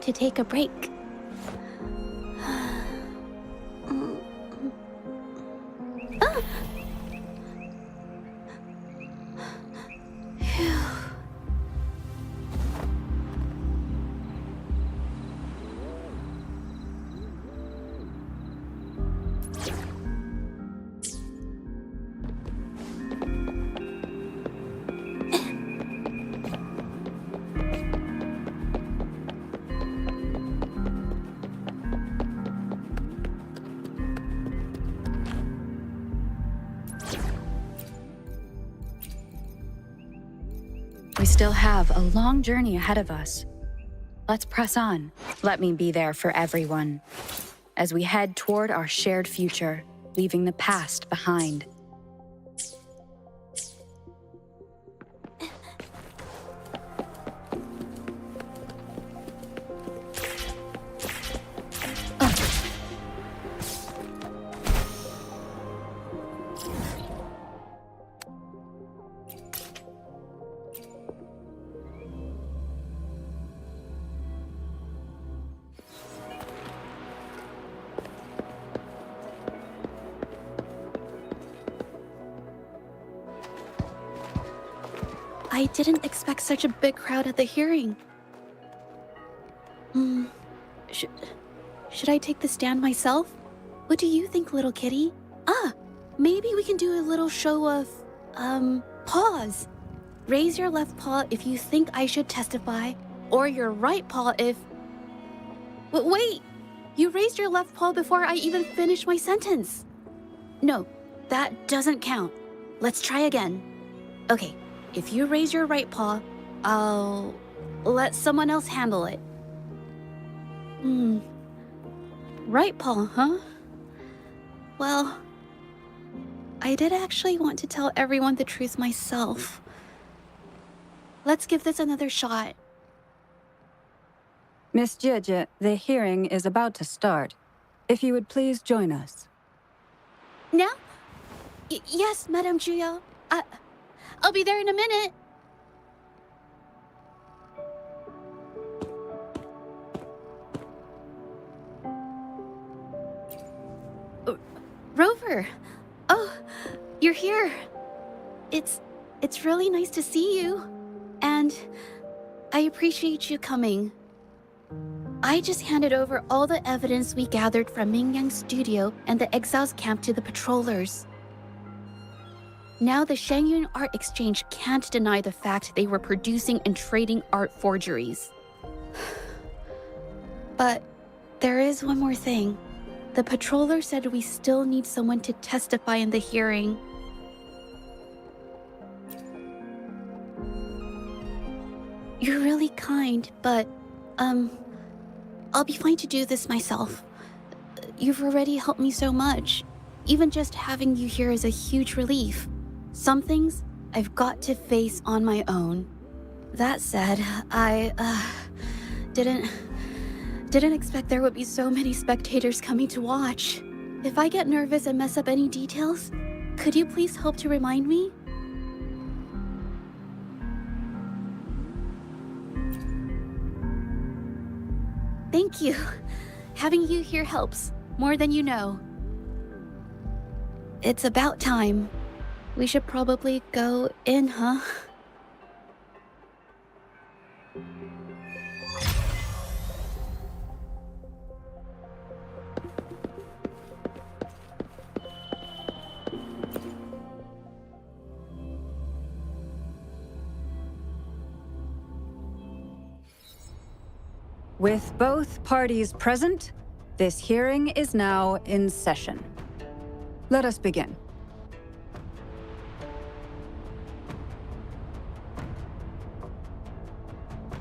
to take a break. We still have a long journey ahead of us. Let's press on. Let me be there for everyone as we head toward our shared future, leaving the past behind. I didn't expect such a big crowd at the hearing. Should I take the stand myself? What do you think, little kitty? Maybe we can do a little show of, paws. Raise your left paw if you think I should testify, or your right paw if... Wait! You raised your left paw before I even finished my sentence. No, that doesn't count. Let's try again. Okay. If you raise your right paw, I'll let someone else handle it. Right paw, huh? Well, I did actually want to tell everyone the truth myself. Let's give this another shot. Miss Zhezhi, the hearing is about to start. If you would please join us. Now? Yes, Madame Juya. I'll be there in a minute. Rover. Oh, you're here. It's really nice to see you. And I appreciate you coming. I just handed over all the evidence we gathered from Mingyang's studio and the exiles camp to the patrollers. Now the Shangyun Art Exchange can't deny the fact they were producing and trading art forgeries. But there is one more thing. The patroller said we still need someone to testify in the hearing. You're really kind, but, I'll be fine to do this myself. You've already helped me so much. Even just having you here is a huge relief. Some things I've got to face on my own. That said, I didn't expect there would be so many spectators coming to watch. If I get nervous and mess up any details, could you please help to remind me? Thank you. Having you here helps, more than you know. It's about time. We should probably go in, huh? With both parties present, this hearing is now in session. Let us begin.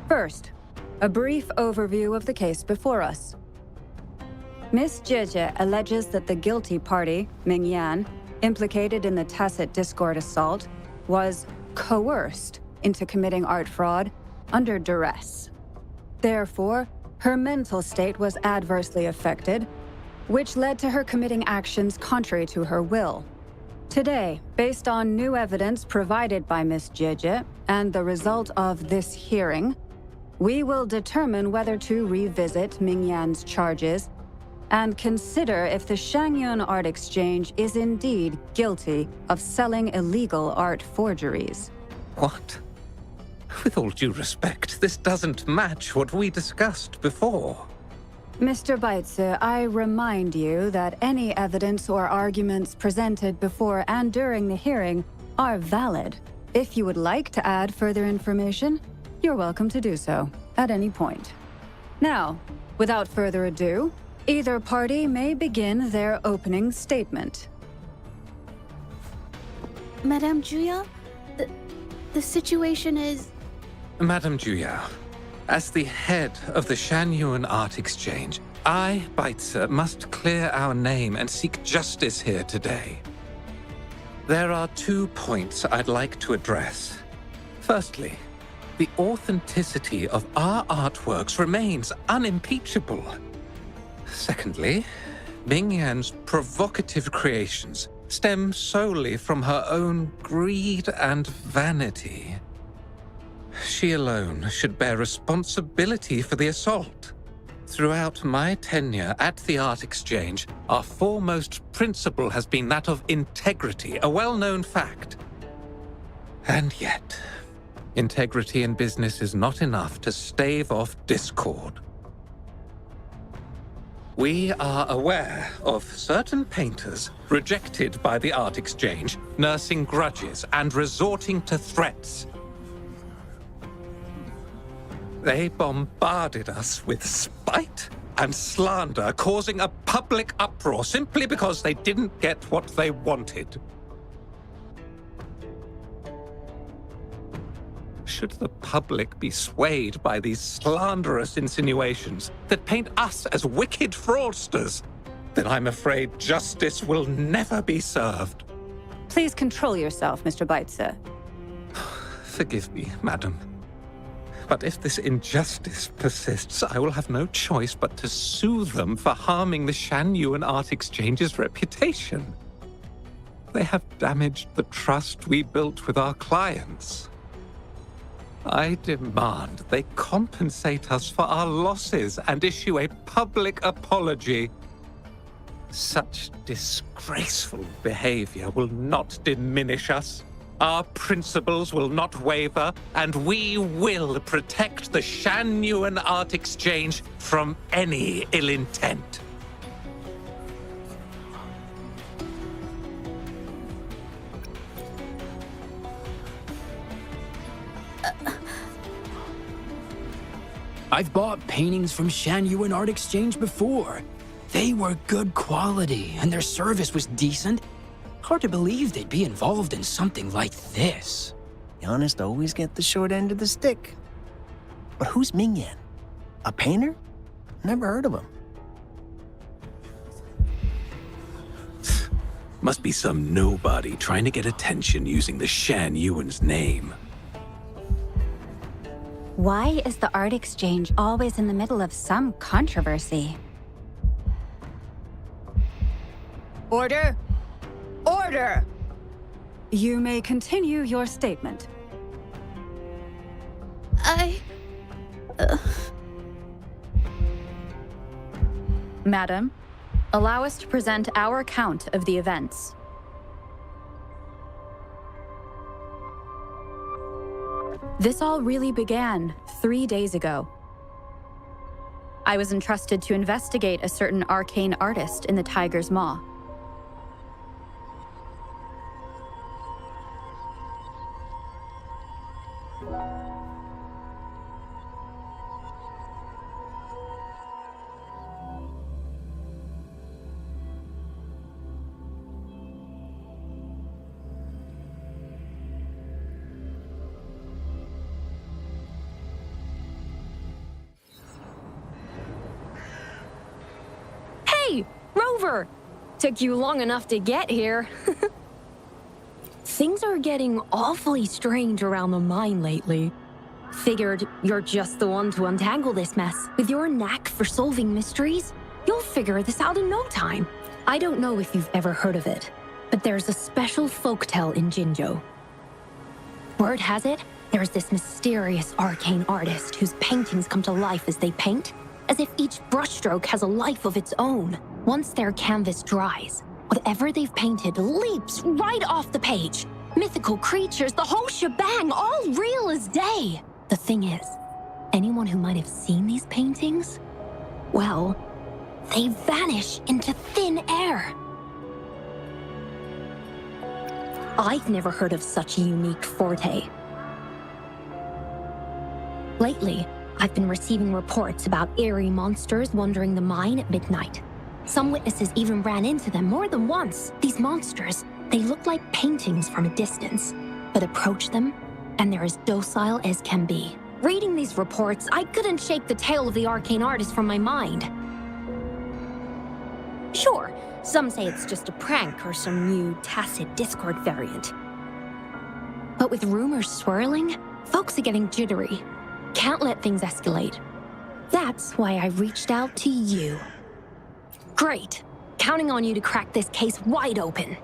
First, a brief overview of the case before us. Miss Zhezhi alleges that the guilty party, Mingyan, implicated in the tacit discord assault, was coerced into committing art fraud under duress. Therefore, her mental state was adversely affected, which led to her committing actions contrary to her will. Today, based on new evidence provided by Miss Zhezhi and the result of this hearing, we will determine whether to revisit Mingyan's charges and consider if the Shangyun Art Exchange is indeed guilty of selling illegal art forgeries. What? With all due respect, this doesn't match what we discussed before. Mr. Baitze, I remind you that any evidence or arguments presented before and during the hearing are valid. If you would like to add further information, you're welcome to do so at any point. Now, without further ado, either party may begin their opening statement. Madame Juya, the situation is... Madame Juya, as the head of the Shanyuan Art Exchange, I, Baitze, must clear our name and seek justice here today. There are 2 points I'd like to address. Firstly, the authenticity of our artworks remains unimpeachable. Secondly, Mingyan's provocative creations stem solely from her own greed and vanity. She alone should bear responsibility for the assault. Throughout my tenure at the Art Exchange, our foremost principle has been that of integrity, a well-known fact. And yet, integrity in business is not enough to stave off discord. We are aware of certain painters rejected by the Art Exchange, nursing grudges and resorting to threats. They bombarded us with spite and slander, causing a public uproar simply because they didn't get what they wanted. Should the public be swayed by these slanderous insinuations that paint us as wicked fraudsters, then I'm afraid justice will never be served. Please control yourself, Mr. Baitze. Forgive me, madam. But if this injustice persists, I will have no choice but to sue them for harming the Shanyuan Art Exchange's reputation. They have damaged the trust we built with our clients. I demand they compensate us for our losses and issue a public apology. Such disgraceful behavior will not diminish us. Our principles will not waver, and we will protect the Shanyuan Art Exchange from any ill intent. I've bought paintings from Shanyuan Art Exchange before. They were good quality, and their service was decent. Hard to believe they'd be involved in something like this. The honest always get the short end of the stick. But who's Mingyan? A painter? Never heard of him. Must be some nobody trying to get attention using the Shanyuan's name. Why is the Art Exchange always in the middle of some controversy? Order! Order! You may continue your statement. Madam, allow us to present our account of the events. This all really began 3 days ago. I was entrusted to investigate a certain arcane artist in the Tiger's Maw. Hey, Rover! Took you long enough to get here. Things are getting awfully strange around the mine lately. Figured you're just the one to untangle this mess. With your knack for solving mysteries, you'll figure this out in no time. I don't know if you've ever heard of it, but there's a special folktale in Jinzhou. Word has it, There's this mysterious arcane artist whose paintings come to life as they paint, as if each brushstroke has a life of its own. Once their canvas dries, whatever they've painted leaps right off the page. Mythical creatures, the whole shebang, all real as day. The thing is, anyone who might have seen these paintings, well, they vanish into thin air. I've never heard of such a unique forte. Lately, I've been receiving reports about eerie monsters wandering the mine at midnight. Some witnesses even ran into them more than once. These monsters, they look like paintings from a distance, but approach them, and they're as docile as can be. Reading these reports, I couldn't shake the tale of the arcane artist from my mind. Sure, some say it's just a prank or some new tacit Discord variant. But with rumors swirling, folks are getting jittery. Can't let things escalate. That's why I reached out to you. Great. Counting on you to crack this case wide open.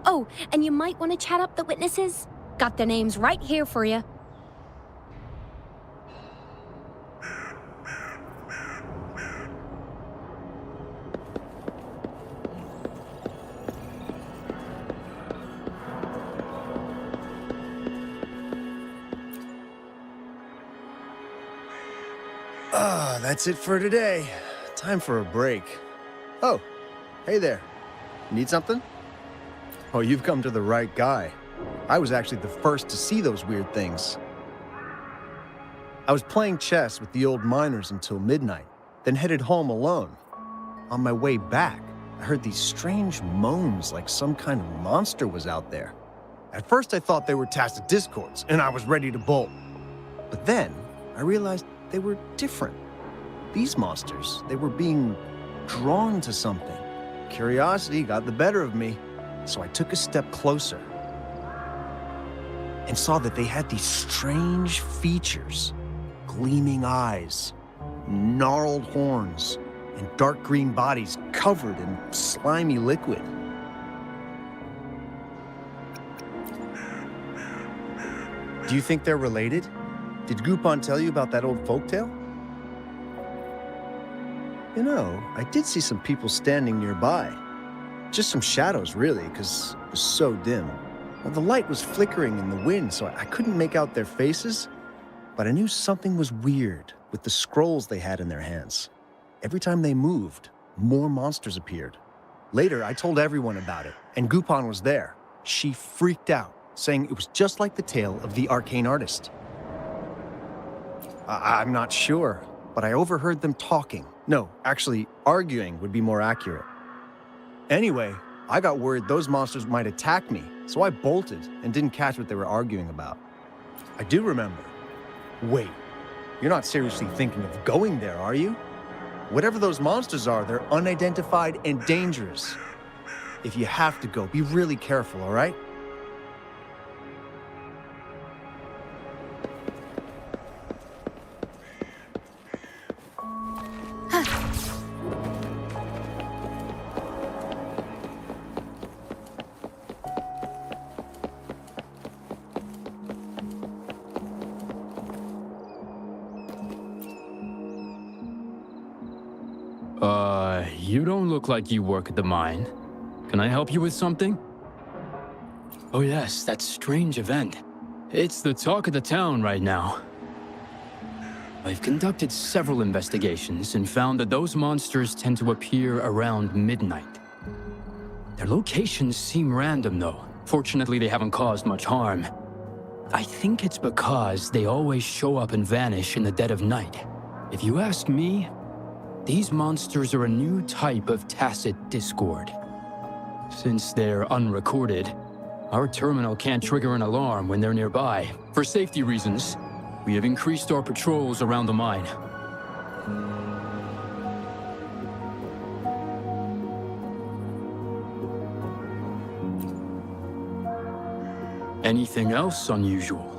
Oh, and you might want to chat up the witnesses. Got their names right here for you. That's it for today. Time for a break. Oh, hey there. Need something? Oh, you've come to the right guy. I was actually the first to see those weird things. I was playing chess with the old miners until midnight, then headed home alone. On my way back, I heard these strange moans like some kind of monster was out there. At first I thought they were tacit discords, and I was ready to bolt. But then I realized they were different. These monsters, they were being drawn to something. Curiosity got the better of me, so I took a step closer and saw that they had these strange features. Gleaming eyes, gnarled horns, and dark green bodies covered in slimy liquid. Do you think they're related? Did Gupon tell you about that old folktale? You know, I did see some people standing nearby. Just some shadows, really, because it was so dim. Well, the light was flickering in the wind, so I couldn't make out their faces, but I knew something was weird with the scrolls they had in their hands. Every time they moved, more monsters appeared. Later, I told everyone about it, and Gupon was there. She freaked out, saying it was just like the tale of the arcane artist. I'm not sure, but I overheard them talking. No, actually, arguing would be more accurate. Anyway, I got worried those monsters might attack me, so I bolted and didn't catch what they were arguing about. I do remember. Wait, you're not seriously thinking of going there, are you? Whatever those monsters are, they're unidentified and dangerous. If you have to go, be really careful, all right? You don't look like you work at the mine. Can I help you with something? Oh yes, that strange event. It's the talk of the town right now. I've conducted several investigations and found that those monsters tend to appear around midnight. Their locations seem random though. Fortunately, they haven't caused much harm. I think it's because they always show up and vanish in the dead of night. If you ask me, these monsters are a new type of tacit discord. Since they're unrecorded, our terminal can't trigger an alarm when they're nearby. For safety reasons, we have increased our patrols around the mine. Anything else unusual?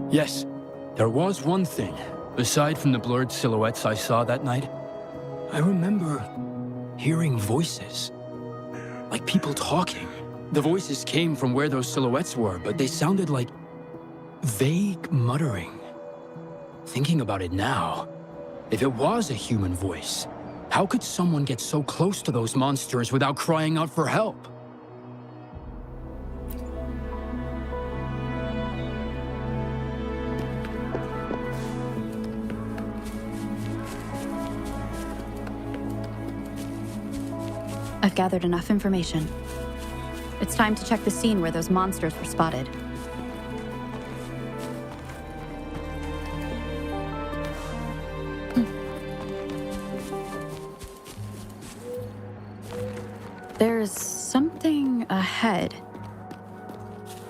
Yes, there was one thing. Aside from the blurred silhouettes I saw that night, I remember hearing voices, like people talking. The voices came from where those silhouettes were, but they sounded like vague muttering. Thinking about it now, if it was a human voice, how could someone get so close to those monsters without crying out for help? I've gathered enough information. It's time to check the scene where those monsters were spotted. There's something ahead.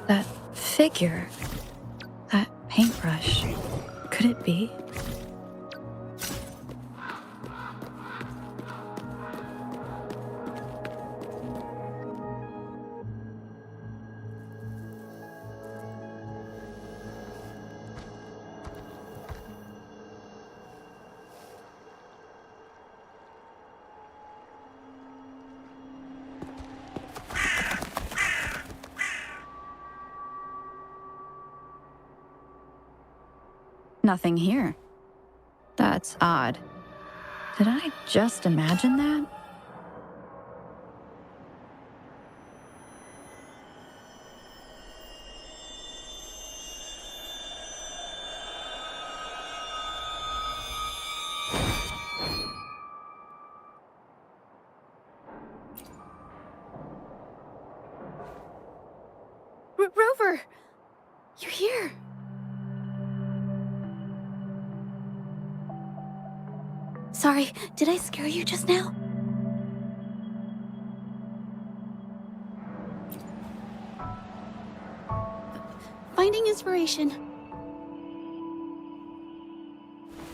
That figure. That paintbrush. Could it be? Nothing here. That's odd. Did I just imagine that? Rover! You're here! Sorry, did I scare you just now? Finding inspiration.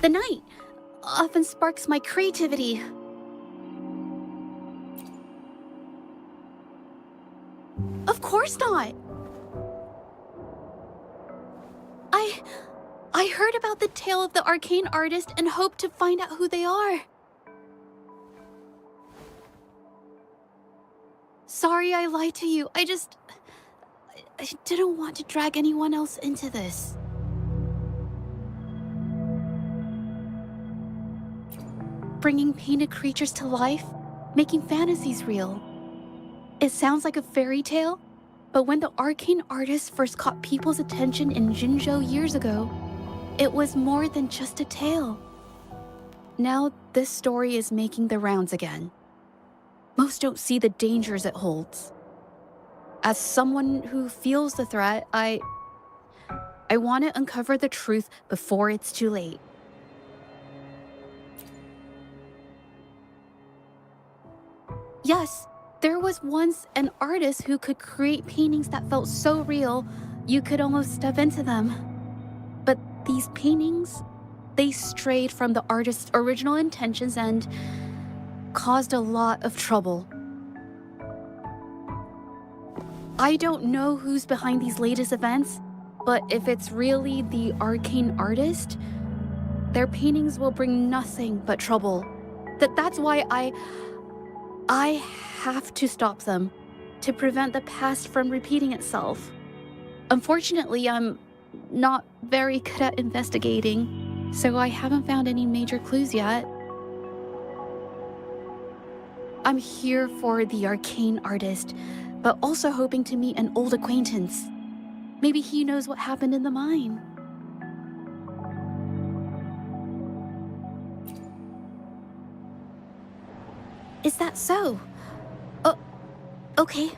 The night often sparks my creativity. Of course not! I heard about the tale of the arcane artist and hoped to find out who they are. Sorry I lied to you. I didn't want to drag anyone else into this. Bringing painted creatures to life, making fantasies real. It sounds like a fairy tale, but when the arcane artist first caught people's attention in Jinzhou years ago, it was more than just a tale. Now this story is making the rounds again. Most don't see the dangers it holds. As someone who feels the threat, I want to uncover the truth before it's too late. Yes, there was once an artist who could create paintings that felt so real, you could almost step into them. But these paintings, they strayed from the artist's original intentions and caused a lot of trouble. I don't know who's behind these latest events, but if it's really the arcane artist, their paintings will bring nothing but trouble. That's why I have to stop them, to prevent the past from repeating itself. Unfortunately, I'm not very good at investigating, so I haven't found any major clues yet. I'm here for the arcane artist, but also hoping to meet an old acquaintance. Maybe he knows what happened in the mine. Is that so? Okay.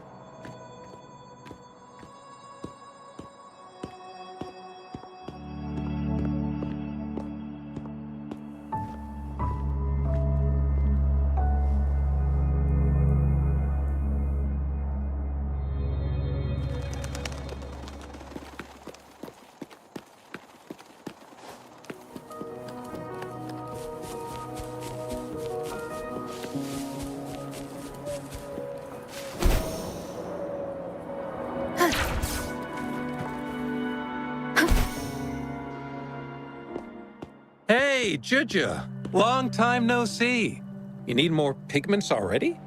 Hey, Zhezhi! Long time no see. You need more pigments already?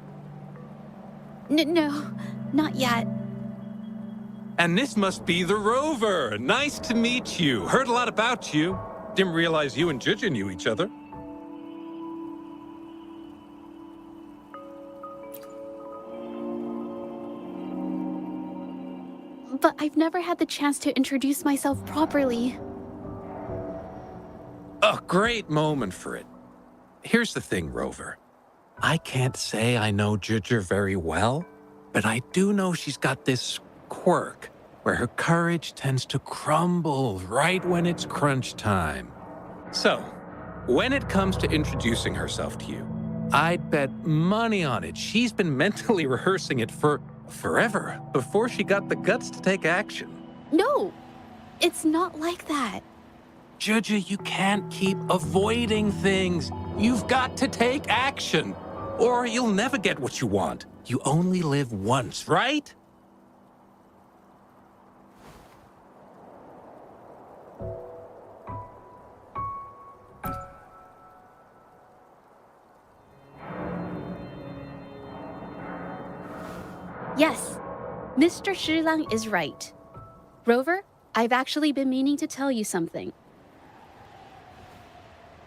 No, not yet. And this must be the Rover. Nice to meet you. Heard a lot about you. Didn't realize you and Zhezhi knew each other. But I've never had the chance to introduce myself properly. A great moment for it. Here's the thing, Rover. I can't say I know Zhezhi very well, but I do know she's got this quirk where her courage tends to crumble right when it's crunch time. So, when it comes to introducing herself to you, I'd bet money on it she's been mentally rehearsing it for forever before she got the guts to take action. No, it's not like that. Zhezhi, you can't keep avoiding things. You've got to take action, or you'll never get what you want. You only live once, right? Yes, Mr. Shilang is right. Rover, I've actually been meaning to tell you something.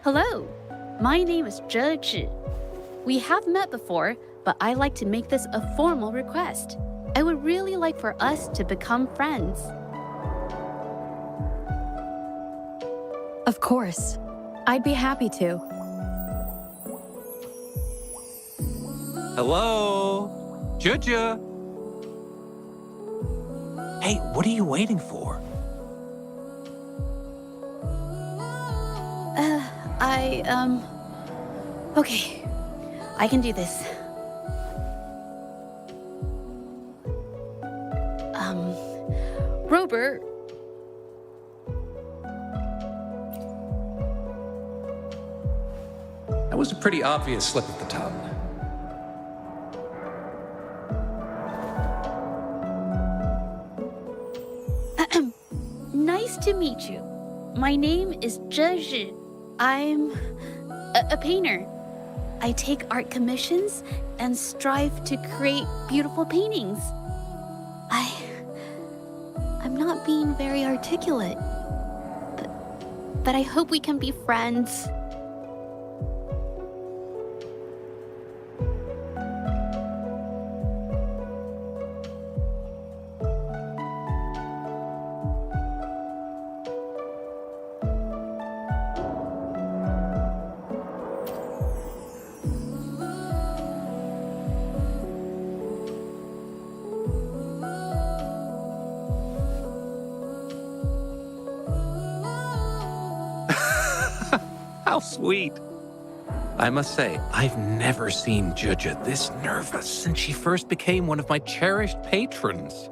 Hello, my name is Zhezhi. We have met before, but I like to make this a formal request. I would really like for us to become friends. Of course. I'd be happy to. Hello? Zhezhi? Hey, what are you waiting for? Okay, I can do this. Robert. That was a pretty obvious slip of the tongue. Nice to meet you. My name is Zhezhi. I'm a painter. I take art commissions and strive to create beautiful paintings. I'm not being very articulate, but I hope we can be friends. How sweet. I must say, I've never seen Zhezhi this nervous since she first became one of my cherished patrons.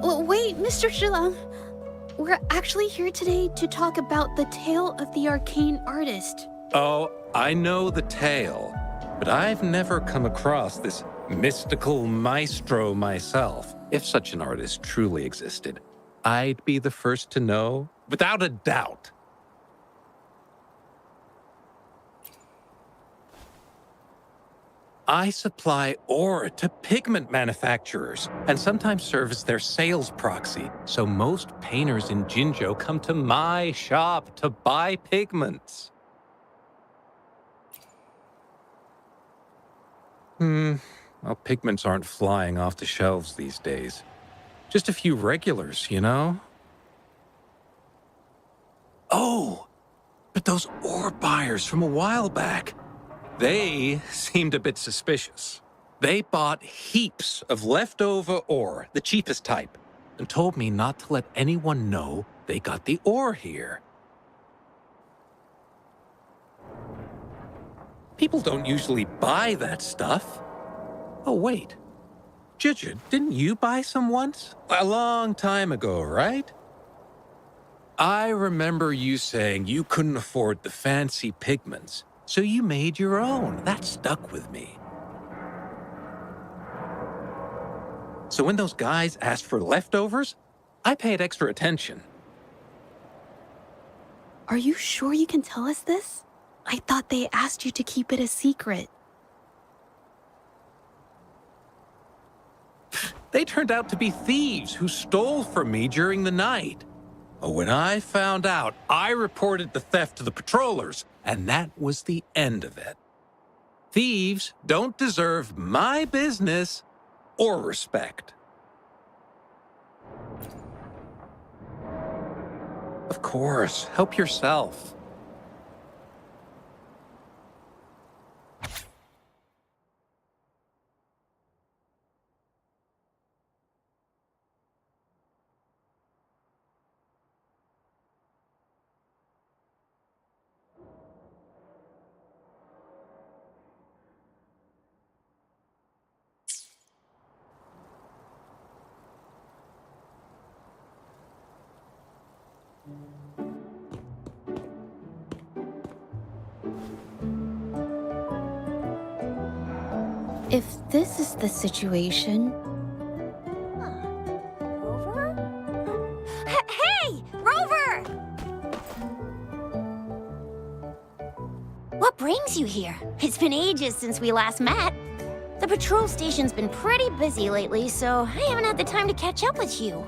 Well, wait, Mr. Shilang. We're actually here today to talk about the tale of the arcane artist. Oh, I know the tale, but I've never come across this mystical maestro myself. If such an artist truly existed, I'd be the first to know, without a doubt. I supply ore to pigment manufacturers and sometimes serve as their sales proxy, so most painters in Jinzhou come to my shop to buy pigments. Well, pigments aren't flying off the shelves these days. Just a few regulars, you know? Oh, but those ore buyers from a while back, they seemed a bit suspicious. They bought heaps of leftover ore, the cheapest type, and told me not to let anyone know they got the ore here. People don't usually buy that stuff. Oh, wait. Zhezhi, didn't you buy some once? A long time ago, right? I remember you saying you couldn't afford the fancy pigments, so you made your own. That stuck with me. So when those guys asked for leftovers, I paid extra attention. Are you sure you can tell us this? I thought they asked you to keep it a secret. They turned out to be thieves who stole from me during the night. But when I found out, I reported the theft to the patrollers, and that was the end of it. Thieves don't deserve my business or respect. Of course, help yourself. If this is the situation... Rover? Hey! Rover! What brings you here? It's been ages since we last met. The patrol station's been pretty busy lately, so I haven't had the time to catch up with you.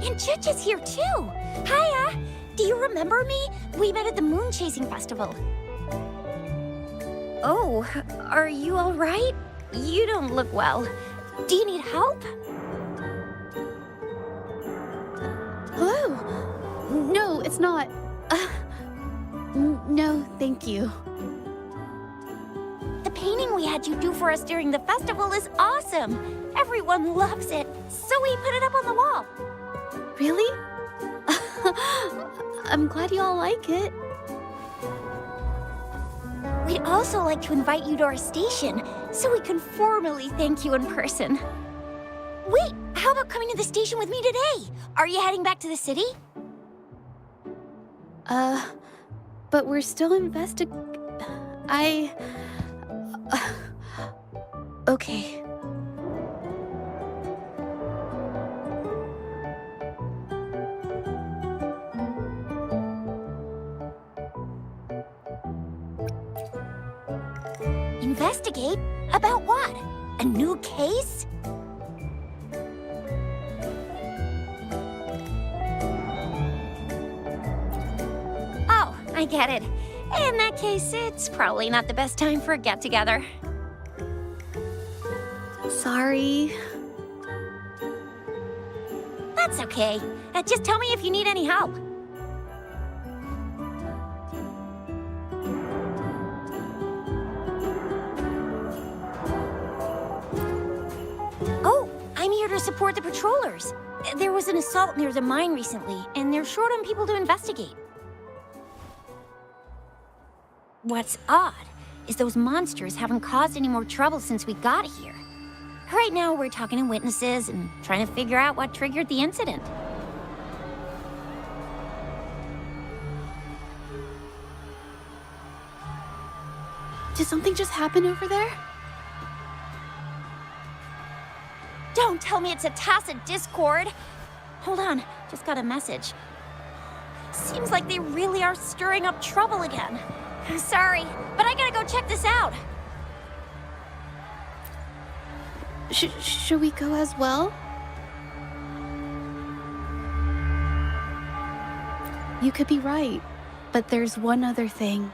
And Zhezhi's here too. Hiya! Do you remember me? We met at the moon chasing festival. Oh, are you all right? You don't look well. Do you need help? Hello? No, it's not. No, thank you. The painting we had you do for us during the festival is awesome. Everyone loves it, so we put it up on the wall. Really? I'm glad you all like it. We'd also like to invite you to our station, so we can formally thank you in person. Wait, how about coming to the station with me today? Are you heading back to the city? But we're still okay. Investigate? About what? A new case? Oh, I get it. In that case, it's probably not the best time for a get-together. Sorry. That's okay. Just tell me if you need any help. Oh, I'm here to support the patrollers. There was an assault near the mine recently, and they're short on people to investigate. What's odd is those monsters haven't caused any more trouble since we got here. Right now, we're talking to witnesses and trying to figure out what triggered the incident. Did something just happen over there? Don't tell me it's a tacit discord. Hold on, just got a message. Seems like they really are stirring up trouble again. Sorry, but I gotta go check this out. Should we go as well? You could be right, but there's one other thing.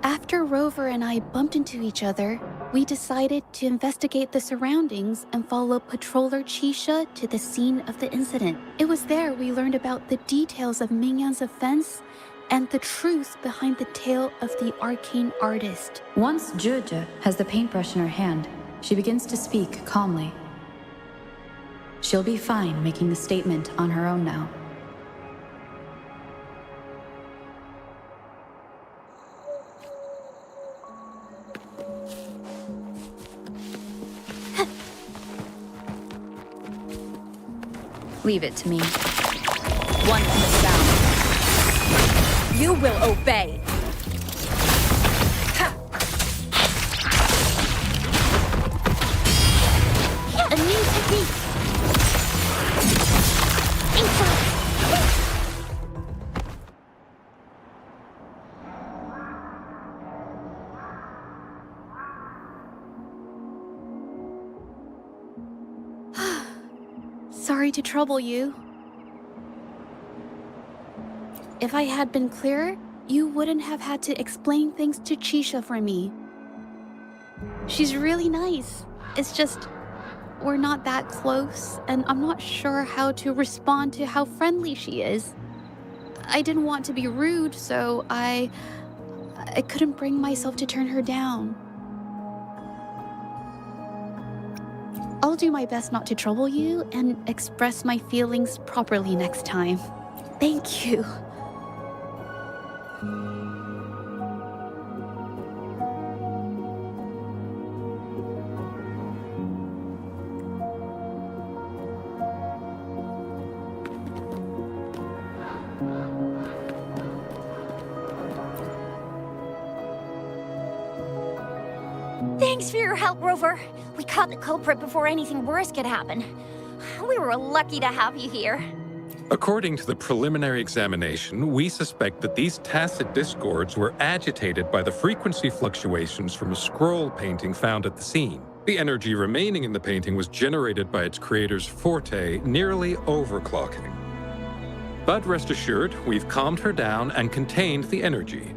After Rover and I bumped into each other, we decided to investigate the surroundings and follow Patroller Chisha to the scene of the incident. It was there we learned about the details of Mingyan's offense and the truth behind the tale of the arcane artist. Once Zhezhi has the paintbrush in her hand, she begins to speak calmly. She'll be fine making the statement on her own now. Leave it to me. One quick sound. You will obey. A new technique. Inside. Sorry to trouble you. If I had been clearer, you wouldn't have had to explain things to Chisha for me. She's really nice. It's just, we're not that close, and I'm not sure how to respond to how friendly she is. I didn't want to be rude, so I couldn't bring myself to turn her down. I'll do my best not to trouble you and express my feelings properly next time. Thank you. Thanks for your help, Rover. We caught the culprit before anything worse could happen. We were lucky to have you here. According to the preliminary examination, we suspect that these tacit discords were agitated by the frequency fluctuations from a scroll painting found at the scene. The energy remaining in the painting was generated by its creator's forte, nearly overclocking. But rest assured, we've calmed her down and contained the energy.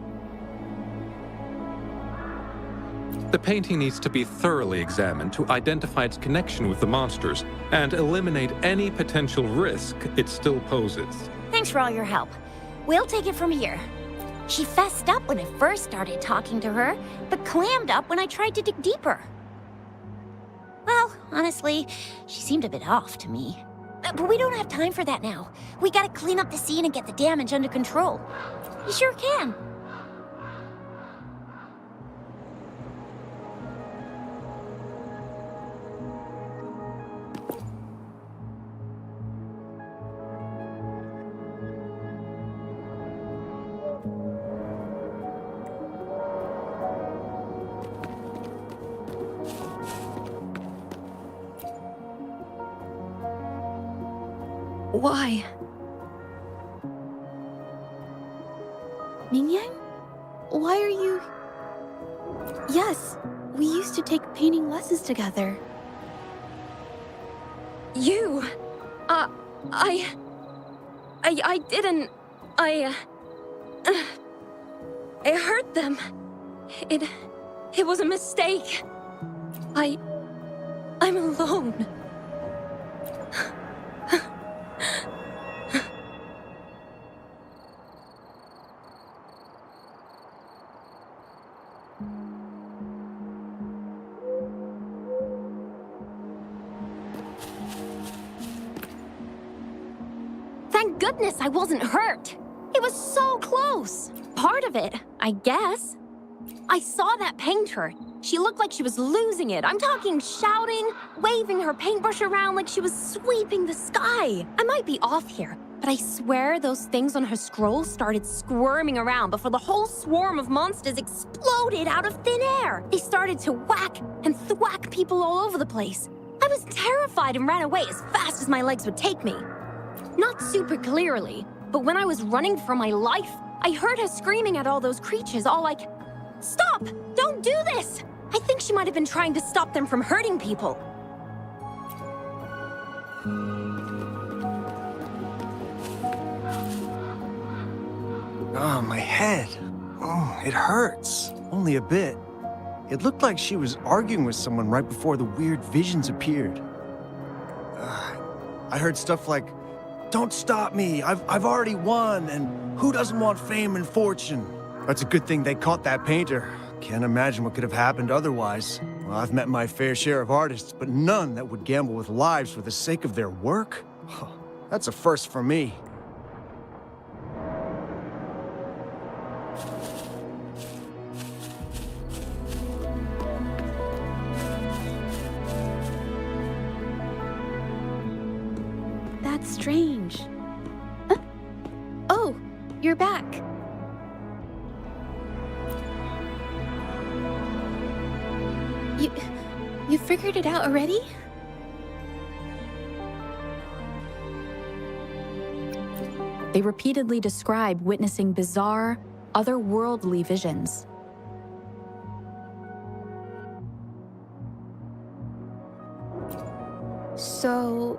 The painting needs to be thoroughly examined to identify its connection with the monsters and eliminate any potential risk it still poses. Thanks for all your help. We'll take it from here. She fessed up when I first started talking to her, but clammed up when I tried to dig deeper. Well, honestly, she seemed a bit off to me. But we don't have time for that now. We gotta clean up the scene and get the damage under control. You sure can. Why? Mingyang? Why are you... Yes, we used to take painting lessons together. You... I didn't... I hurt them. It was a mistake. I'm alone. Thank goodness I wasn't hurt. It was so close. Part of it, I guess. I saw that painter. She looked like she was losing it. I'm talking shouting, waving her paintbrush around like she was sweeping the sky. I might be off here, but I swear those things on her scroll started squirming around before the whole swarm of monsters exploded out of thin air. They started to whack and thwack people all over the place. I was terrified and ran away as fast as my legs would take me. Not super clearly, but when I was running for my life, I heard her screaming at all those creatures, all like, "Stop! Don't do this!" I think she might have been trying to stop them from hurting people. Oh, my head. Oh, it hurts. Only a bit. It looked like she was arguing with someone right before the weird visions appeared. I heard stuff like, "Don't stop me, I've already won, and who doesn't want fame and fortune?" That's a good thing they caught that painter. Can't imagine what could have happened otherwise. Well, I've met my fair share of artists, but none that would gamble with lives for the sake of their work? That's a first for me. That's strange. Oh, you're back. You figured it out already? They repeatedly describe witnessing bizarre, otherworldly visions. So,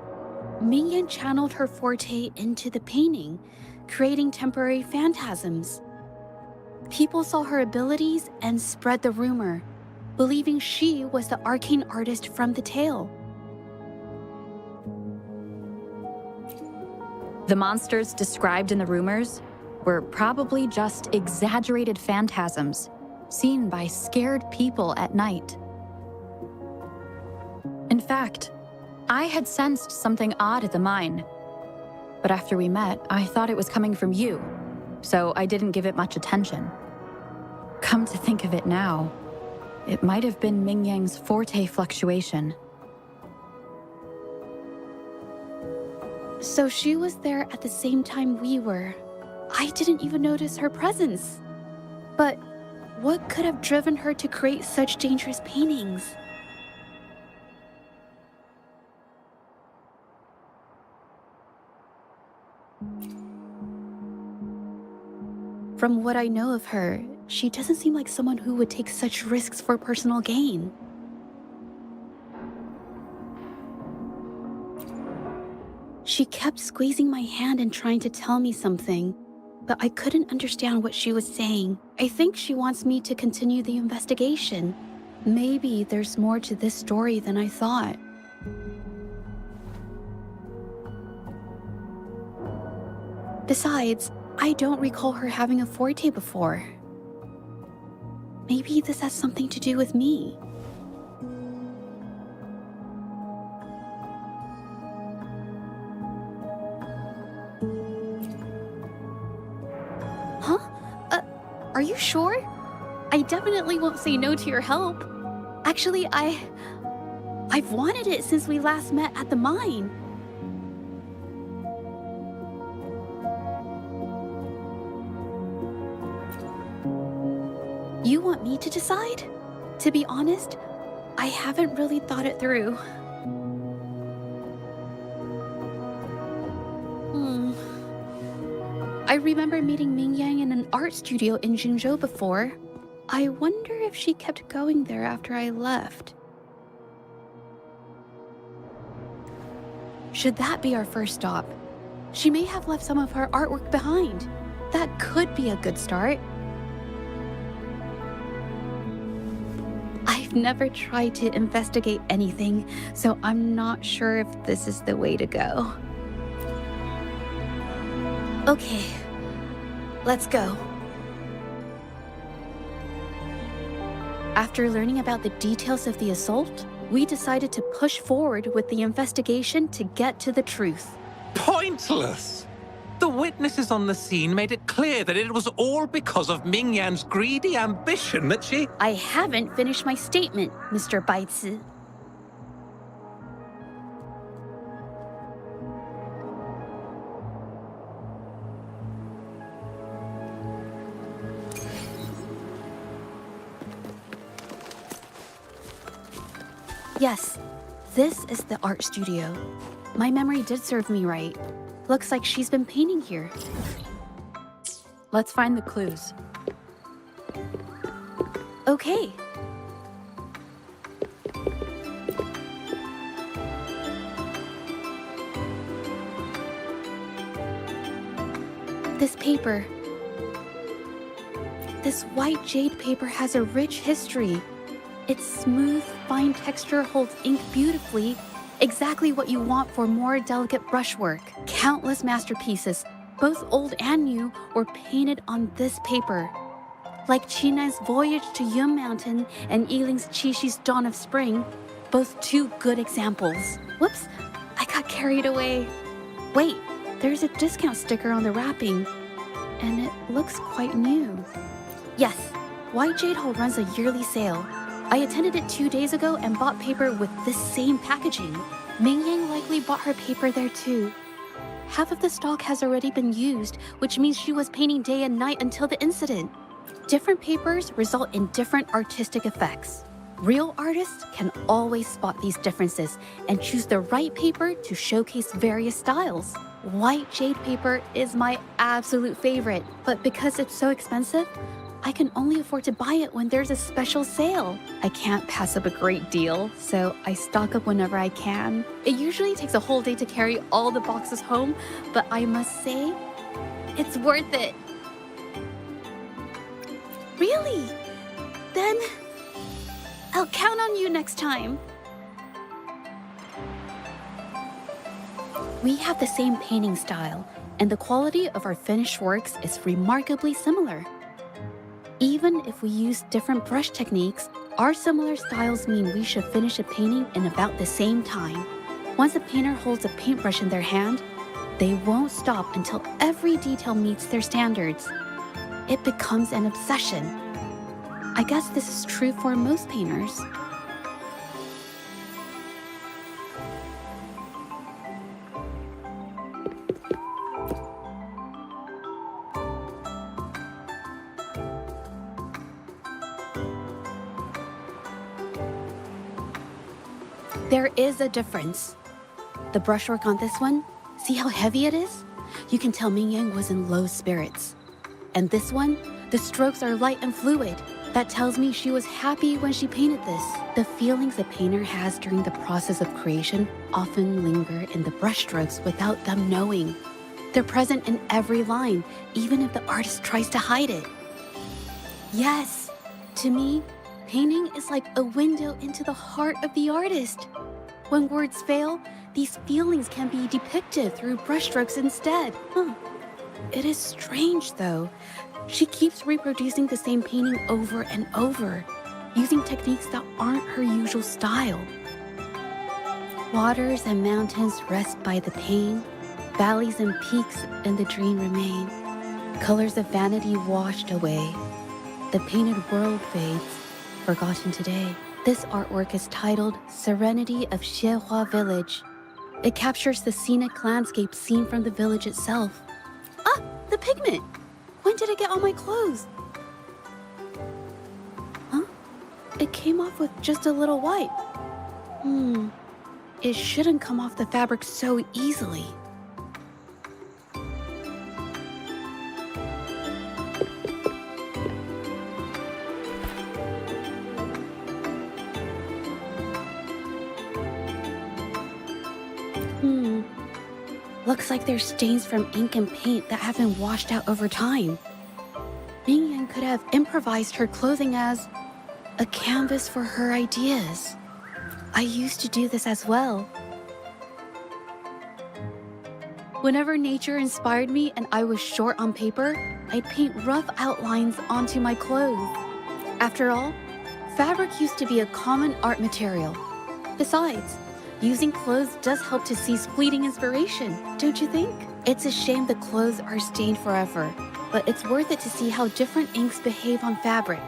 Mingyan channeled her forte into the painting, creating temporary phantasms. People saw her abilities and spread the rumor, believing she was the arcane artist from the tale. The monsters described in the rumors were probably just exaggerated phantasms seen by scared people at night. In fact, I had sensed something odd at the mine, but after we met, I thought it was coming from you, so I didn't give it much attention. Come to think of it now, it might have been Mingyang's forte fluctuation. So she was there at the same time we were. I didn't even notice her presence. But what could have driven her to create such dangerous paintings? From what I know of her, she doesn't seem like someone who would take such risks for personal gain. She kept squeezing my hand and trying to tell me something, but I couldn't understand what she was saying. I think she wants me to continue the investigation. Maybe there's more to this story than I thought. Besides, I don't recall her having a forte before. Maybe this has something to do with me. Huh? Are you sure? I definitely won't say no to your help. Actually, I've wanted it since we last met at the mine. You want me to decide? To be honest, I haven't really thought it through. I remember meeting Mingyang in an art studio in Jinzhou before. I wonder if she kept going there after I left. Should that be our first stop? She may have left some of her artwork behind. That could be a good start. I've never tried to investigate anything, so I'm not sure if this is the way to go. Okay, let's go. After learning about the details of the assault, we decided to push forward with the investigation to get to the truth. Pointless! The witnesses on the scene made it clear that it was all because of Mingyan's greedy ambition that she... I haven't finished my statement, Mr. Baizi. Yes, this is the art studio. My memory did serve me right. Looks like she's been painting here. Let's find the clues. Okay. This paper. This white jade paper has a rich history. Its smooth, fine texture holds ink beautifully, exactly what you want for more delicate brushwork. Countless masterpieces, both old and new, were painted on this paper. Like Qinan's Voyage to Yun Mountain and Yiling's Qixu's Dawn of Spring, both two good examples. Whoops, I got carried away. Wait, there's a discount sticker on the wrapping, and it looks quite new. Yes, White Jade Hall runs a yearly sale. I attended it 2 days ago and bought paper with this same packaging. Mingyang likely bought her paper there too. Half of the stock has already been used, which means she was painting day and night until the incident. Different papers result in different artistic effects. Real artists can always spot these differences and choose the right paper to showcase various styles. White jade paper is my absolute favorite, but because it's so expensive, I can only afford to buy it when there's a special sale. I can't pass up a great deal, so I stock up whenever I can. It usually takes a whole day to carry all the boxes home, but I must say, it's worth it. Really? Then I'll count on you next time. We have the same painting style, and the quality of our finished works is remarkably similar. Even if we use different brush techniques, our similar styles mean we should finish a painting in about the same time. Once a painter holds a paintbrush in their hand, they won't stop until every detail meets their standards. It becomes an obsession. I guess this is true for most painters. There is a difference. The brushwork on this one, see how heavy it is? You can tell Ming Yang was in low spirits. And this one, the strokes are light and fluid. That tells me she was happy when she painted this. The feelings a painter has during the process of creation often linger in the brushstrokes without them knowing. They're present in every line, even if the artist tries to hide it. Yes, to me, painting is like a window into the heart of the artist. When words fail, these feelings can be depicted through brushstrokes instead. It is strange, though. She keeps reproducing the same painting over and over, using techniques that aren't her usual style. Waters and mountains rest by the pain, valleys and peaks in the dream remain. Colors of vanity washed away. The painted world fades, forgotten today. This artwork is titled Serenity of Xiehua Village. It captures the scenic landscape seen from the village itself. Ah, the pigment! When did it get on my clothes? Huh? It came off with just a little wipe. It shouldn't come off the fabric so easily. Looks like there's stains from ink and paint that have been washed out over time. Ming Yang could have improvised her clothing as a canvas for her ideas. I used to do this as well. Whenever nature inspired me and I was short on paper, I'd paint rough outlines onto my clothes. After all, fabric used to be a common art material. Besides, using clothes does help to seize fleeting inspiration, don't you think? It's a shame the clothes are stained forever, but it's worth it to see how different inks behave on fabric.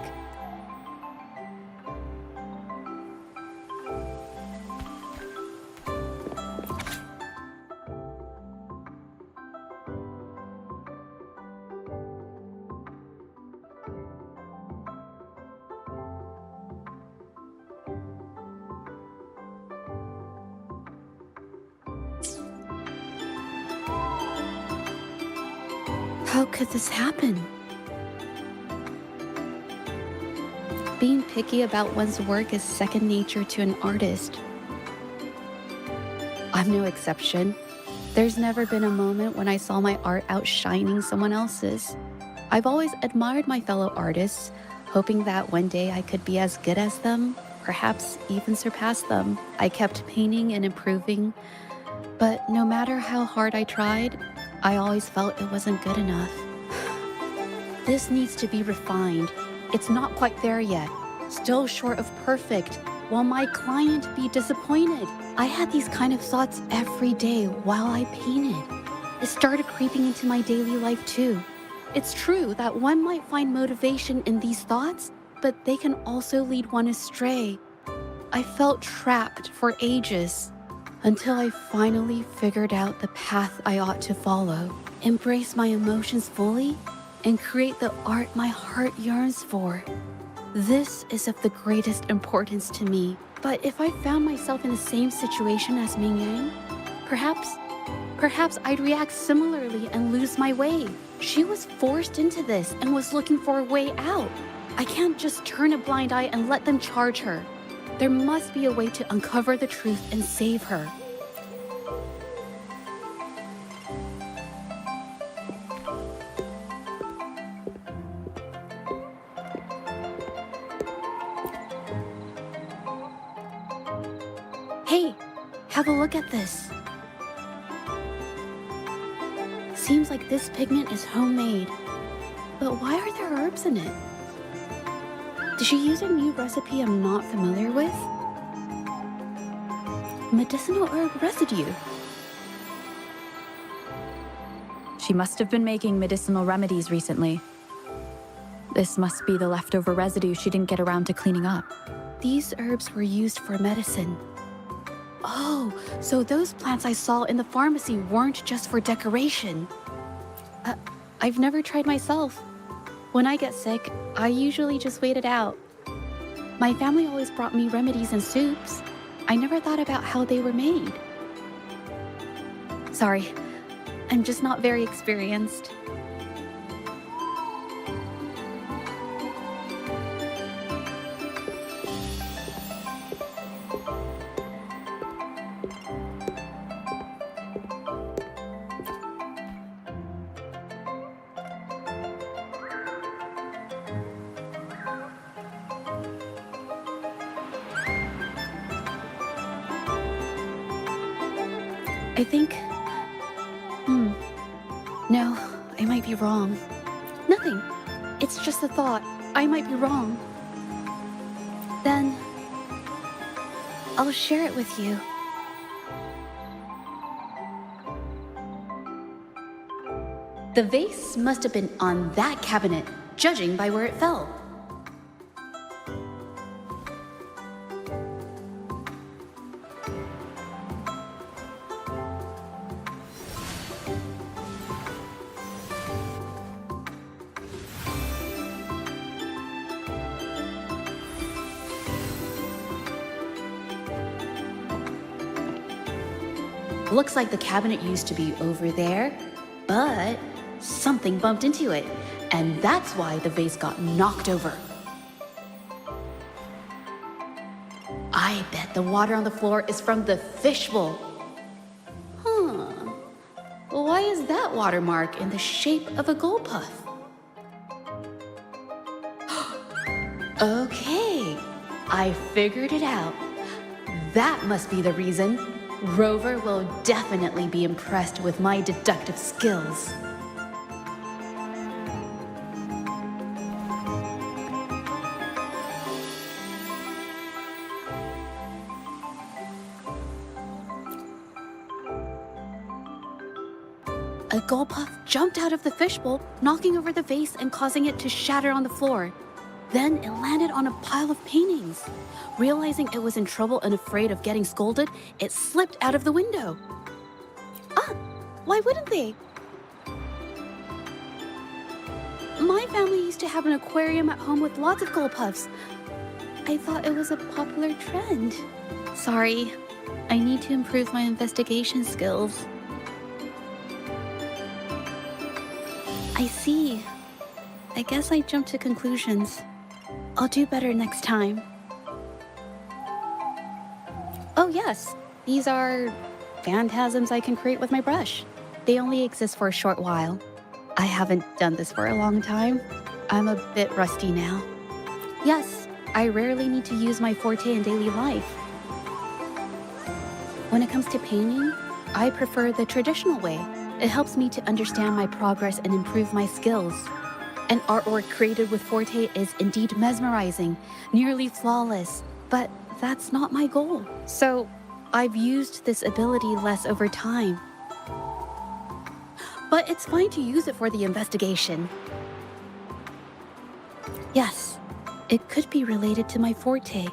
How could this happen? Being picky about one's work is second nature to an artist. I'm no exception. There's never been a moment when I saw my art outshining someone else's. I've always admired my fellow artists, hoping that one day I could be as good as them, perhaps even surpass them. I kept painting and improving, but no matter how hard I tried, I always felt it wasn't good enough. This needs to be refined. It's not quite there yet. Still short of perfect. Will my client be disappointed? I had these kind of thoughts every day while I painted. It started creeping into my daily life too. It's true that one might find motivation in these thoughts, but they can also lead one astray. I felt trapped for ages, until I finally figured out the path I ought to follow, embrace my emotions fully, and create the art my heart yearns for. This is of the greatest importance to me. But if I found myself in the same situation as Ming Yang, perhaps perhaps I'd react similarly and lose my way. She was forced into this and was looking for a way out. I can't just turn a blind eye and let them charge her. There must be a way to uncover the truth and save her. Hey, have a look at this. Seems like this pigment is homemade. But why are there herbs in it? Did she use a new recipe I'm not familiar with? Medicinal herb residue. She must have been making medicinal remedies recently. This must be the leftover residue she didn't get around to cleaning up. These herbs were used for medicine. Oh, so those plants I saw in the pharmacy weren't just for decoration. I've never tried myself. When I get sick, I usually just wait it out. My family always brought me remedies and soups. I never thought about how they were made. Sorry, I'm just not very experienced. I think... No, I might be wrong. Nothing. It's just a thought. I might be wrong. Then... I'll share it with you. The vase must have been on that cabinet, judging by where it fell. Looks like the cabinet used to be over there, but something bumped into it, and that's why the vase got knocked over. I bet the water on the floor is from the fishbowl. Huh. Why is that watermark in the shape of a gold puff? Okay, I figured it out. That must be the reason. Rover will definitely be impressed with my deductive skills. A gold puff jumped out of the fishbowl, knocking over the vase and causing it to shatter on the floor. Then it landed on a pile of paintings. Realizing it was in trouble and afraid of getting scolded, it slipped out of the window. Ah, why wouldn't they? My family used to have an aquarium at home with lots of gold puffs. I thought it was a popular trend. Sorry, I need to improve my investigation skills. I see. I guess I jumped to conclusions. I'll do better next time. Oh yes, these are phantasms I can create with my brush. They only exist for a short while. I haven't done this for a long time. I'm a bit rusty now. Yes, I rarely need to use my forte in daily life. When it comes to painting, I prefer the traditional way. It helps me to understand my progress and improve my skills. An artwork created with forte is indeed mesmerizing, nearly flawless, but that's not my goal. So I've used this ability less over time. But it's fine to use it for the investigation. Yes, it could be related to my forte.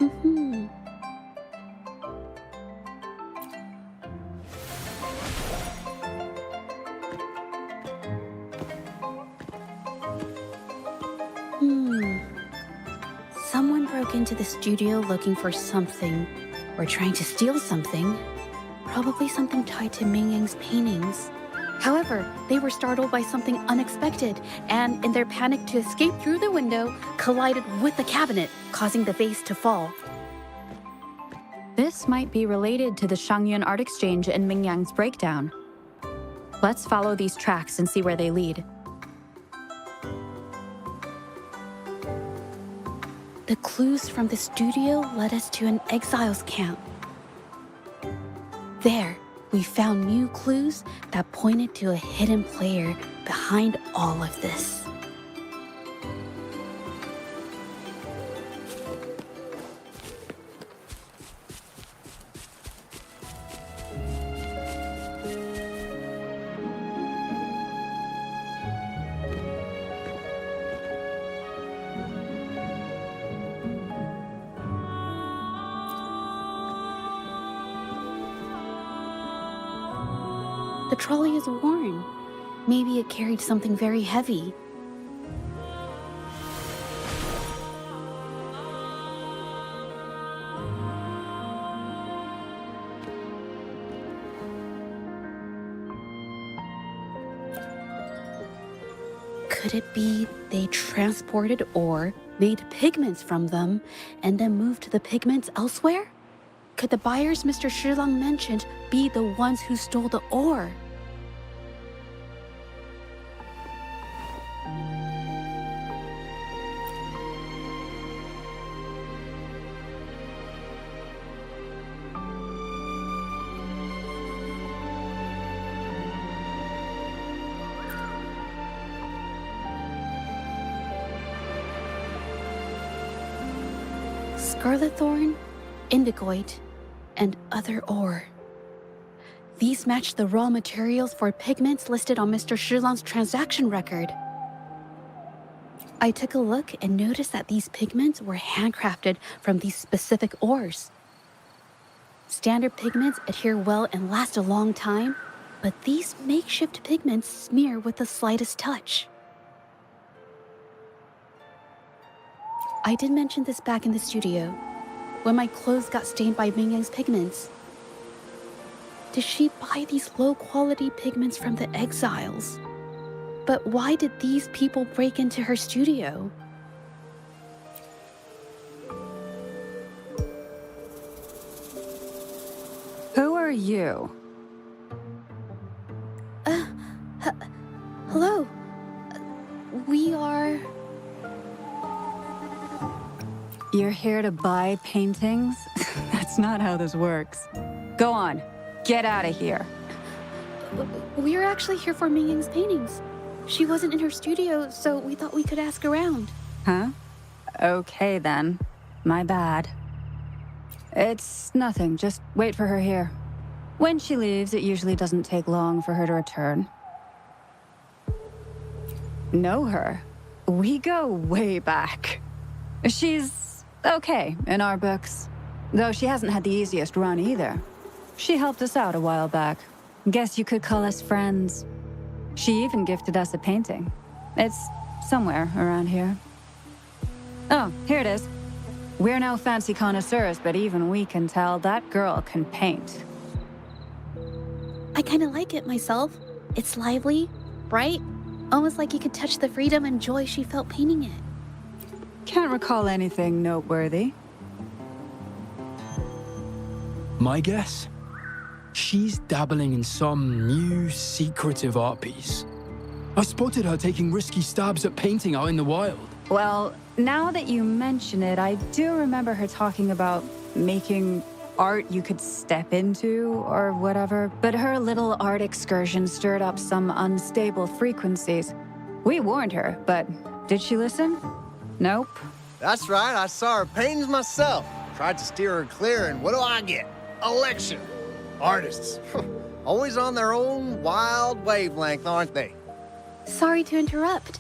Hmm. Someone broke into the studio looking for something, or trying to steal something. Probably something tied to Ming Yang's paintings. However, they were startled by something unexpected, and in their panic to escape through the window, collided with the cabinet, causing the vase to fall. This might be related to the Shangyun Art Exchange and Ming Yang's breakdown. Let's follow these tracks and see where they lead. The clues from the studio led us to an exiles camp. There, we found new clues that pointed to a hidden player behind all of this. The trolley is worn. Maybe it carried something very heavy. Could it be they transported ore, made pigments from them, and then moved the pigments elsewhere? Could the buyers Mr. Shilang mentioned be the ones who stole the ore? Scarlet thorn, indigoite, and other ore. These match the raw materials for pigments listed on Mr. Shilang's transaction record. I took a look and noticed that these pigments were handcrafted from these specific ores. Standard pigments adhere well and last a long time, but these makeshift pigments smear with the slightest touch. I did mention this back in the studio, when my clothes got stained by Ming Yang's pigments. Did she buy these low-quality pigments from the exiles? But why did these people break into her studio? Who are you? Hello. We are... You're here to buy paintings? That's not how this works. Go on. Get out of here. We're actually here for Ming Yang's paintings. She wasn't in her studio, so we thought we could ask around. Huh? Okay then. My bad. It's nothing. Just wait for her here. When she leaves, it usually doesn't take long for her to return. Know her? We go way back. She's okay in our books. Though she hasn't had the easiest run either. She helped us out a while back. Guess you could call us friends. She even gifted us a painting. It's somewhere around here. Oh, here it is. We're no fancy connoisseurs, but even we can tell that girl can paint. I kind of like it myself. It's lively, bright, almost like you could touch the freedom and joy she felt painting it. Can't recall anything noteworthy. My guess? She's dabbling in some new, secretive art piece. I spotted her taking risky stabs at painting out in the wild. Well, now that you mention it, I do remember her talking about making art you could step into or whatever. But her little art excursion stirred up some unstable frequencies. We warned her, but did she listen? Nope. That's right, I saw her paintings myself. Tried to steer her clear, and what do I get? A lecture. Artists. Always on their own wild wavelength, aren't they? Sorry to interrupt,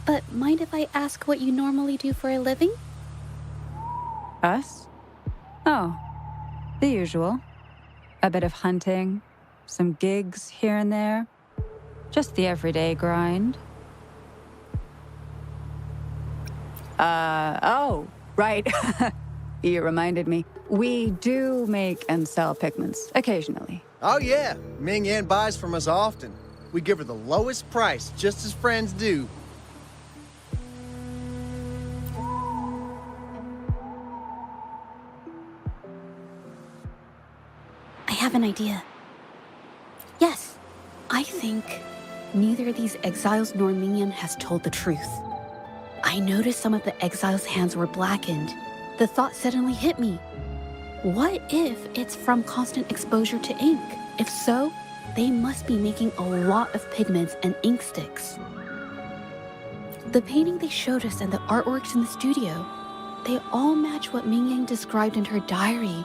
but mind if I ask what you normally do for a living? Us? Oh, the usual. A bit of hunting, some gigs here and there. Just the everyday grind. Oh, right. You reminded me. We do make and sell pigments, occasionally. Oh yeah, Ming Yan buys from us often. We give her the lowest price, just as friends do. I have an idea. Yes, I think neither these exiles nor Mingyan has told the truth. I noticed some of the exiles' hands were blackened. The thought suddenly hit me. What if it's from constant exposure to ink? If so, they must be making a lot of pigments and ink sticks. The painting they showed us and the artworks in the studio, they all match what Mingyang described in her diary.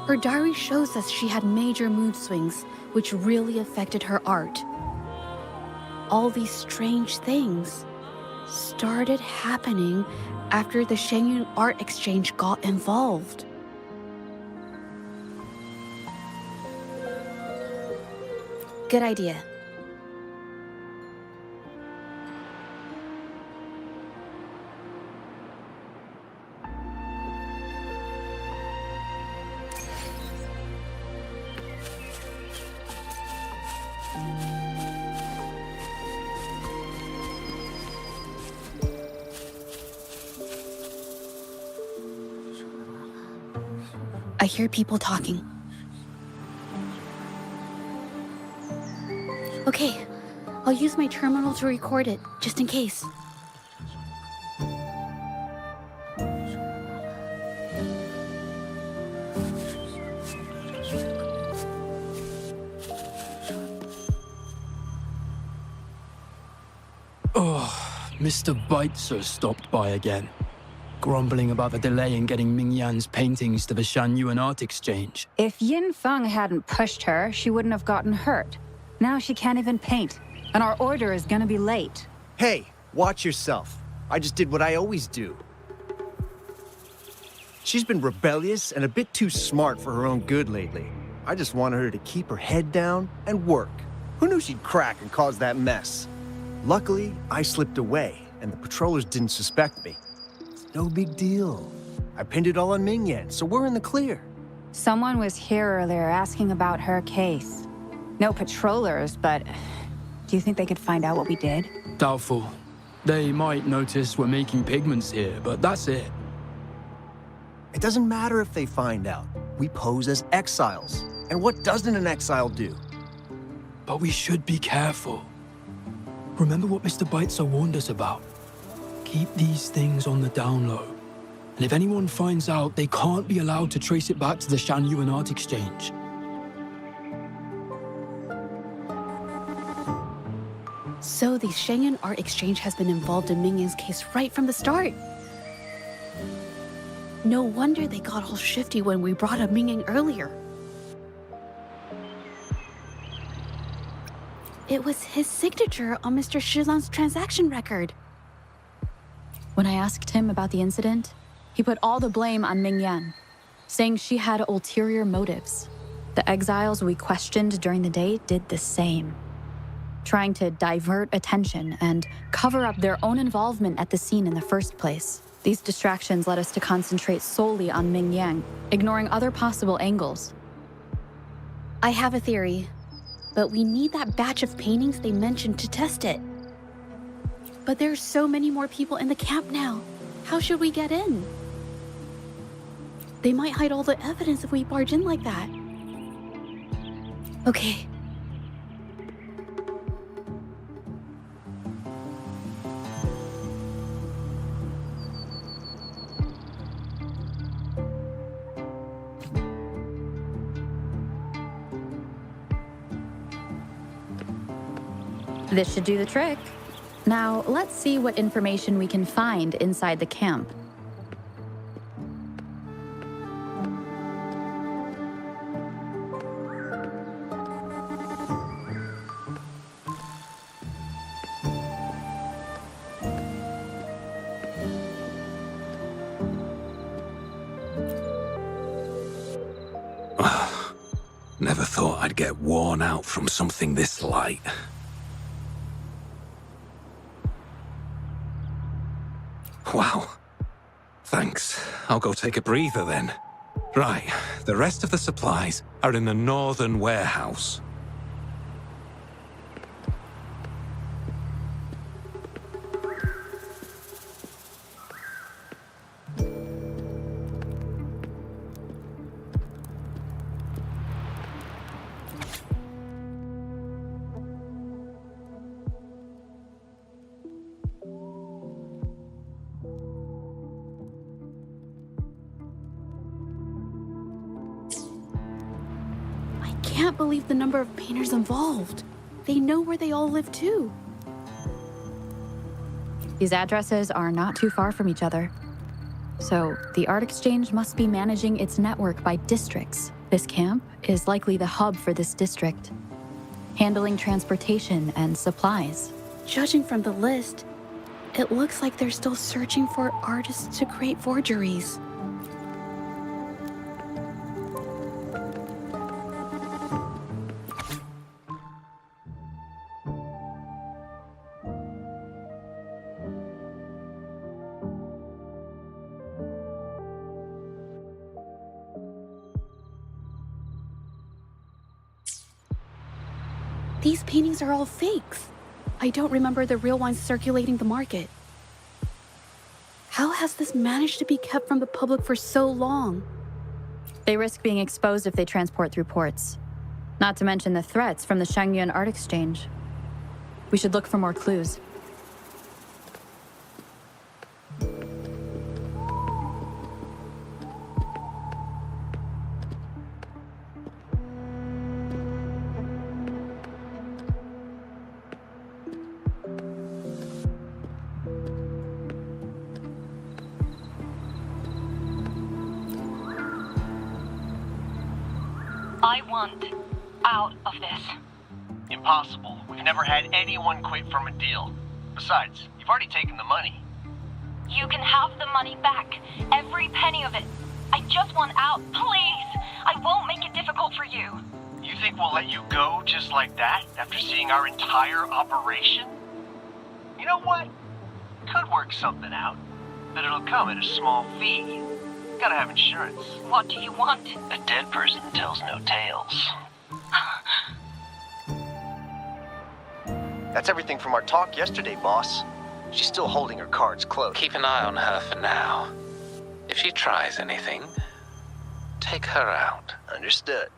Her diary shows us she had major mood swings, which really affected her art. All these strange things started happening after the Shenyun Art Exchange got involved. Good idea. I hear people talking. Okay, I'll use my terminal to record it, just in case. Oh, Mr. Beitzer stopped by again, grumbling about the delay in getting Ming Yan's paintings to the Shanyuan Art Exchange. If Yin Feng hadn't pushed her, she wouldn't have gotten hurt. Now she can't even paint, and our order is gonna be late. Hey, watch yourself. I just did what I always do. She's been rebellious and a bit too smart for her own good lately. I just wanted her to keep her head down and work. Who knew she'd crack and cause that mess? Luckily, I slipped away, and the patrollers didn't suspect me. It's no big deal. I pinned it all on Ming Yan, so we're in the clear. Someone was here earlier asking about her case. No patrollers, but do you think they could find out what we did? Doubtful. They might notice we're making pigments here, but that's it. It doesn't matter if they find out. We pose as exiles. And what doesn't an exile do? But we should be careful. Remember what Mr. Beitzer warned us about. Keep these things on the down low. And if anyone finds out, they can't be allowed to trace it back to the Shanyuan Art Exchange. So the Shenyun Art Exchange has been involved in Mingyang's case right from the start. No wonder they got all shifty when we brought up Mingyang earlier. It was his signature on Mr. Shilan's transaction record. When I asked him about the incident, he put all the blame on Ming Yan, saying she had ulterior motives. The exiles we questioned during the day did the same, trying to divert attention and cover up their own involvement at the scene in the first place. These distractions led us to concentrate solely on Ming Yang, ignoring other possible angles. I have a theory, but we need that batch of paintings they mentioned to test it. But there's so many more people in the camp now. How should we get in? They might hide all the evidence if we barge in like that. Okay. This should do the trick. Now, let's see what information we can find inside the camp. Never thought I'd get worn out from something this light. Wow. Thanks. I'll go take a breather then. Right, the rest of the supplies are in the northern warehouse. I can't believe the number of painters involved. They know where they all live too. These addresses are not too far from each other. So, the Art Exchange must be managing its network by districts. This camp is likely the hub for this district, handling transportation and supplies. Judging from the list, it looks like they're still searching for artists to create forgeries. These paintings are all fakes. I don't remember the real ones circulating the market. How has this managed to be kept from the public for so long? They risk being exposed if they transport through ports. Not to mention the threats from the Shangyuan Art Exchange. We should look for more clues. I want out of this. Impossible. We've never had anyone quit from a deal. Besides, you've already taken the money. You can have the money back. Every penny of it. I just want out. Please! I won't make it difficult for you. You think we'll let you go just like that after seeing our entire operation? You know what? Could work something out, but it'll come at a small fee. Gotta have insurance. What do you want? A dead person tells no tales. That's everything from our talk yesterday, boss. She's still holding her cards close. Keep an eye on her for now. If she tries anything, take her out. Understood.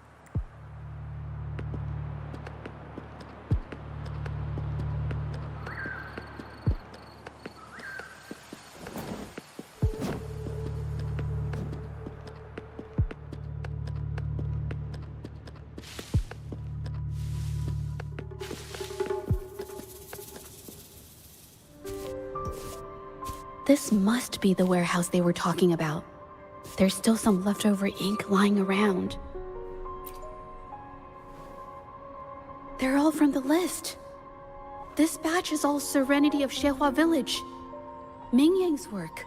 This must be the warehouse they were talking about. There's still some leftover ink lying around. They're all from the list. This batch is all Serenity of Shehua Village. Ming Yang's work.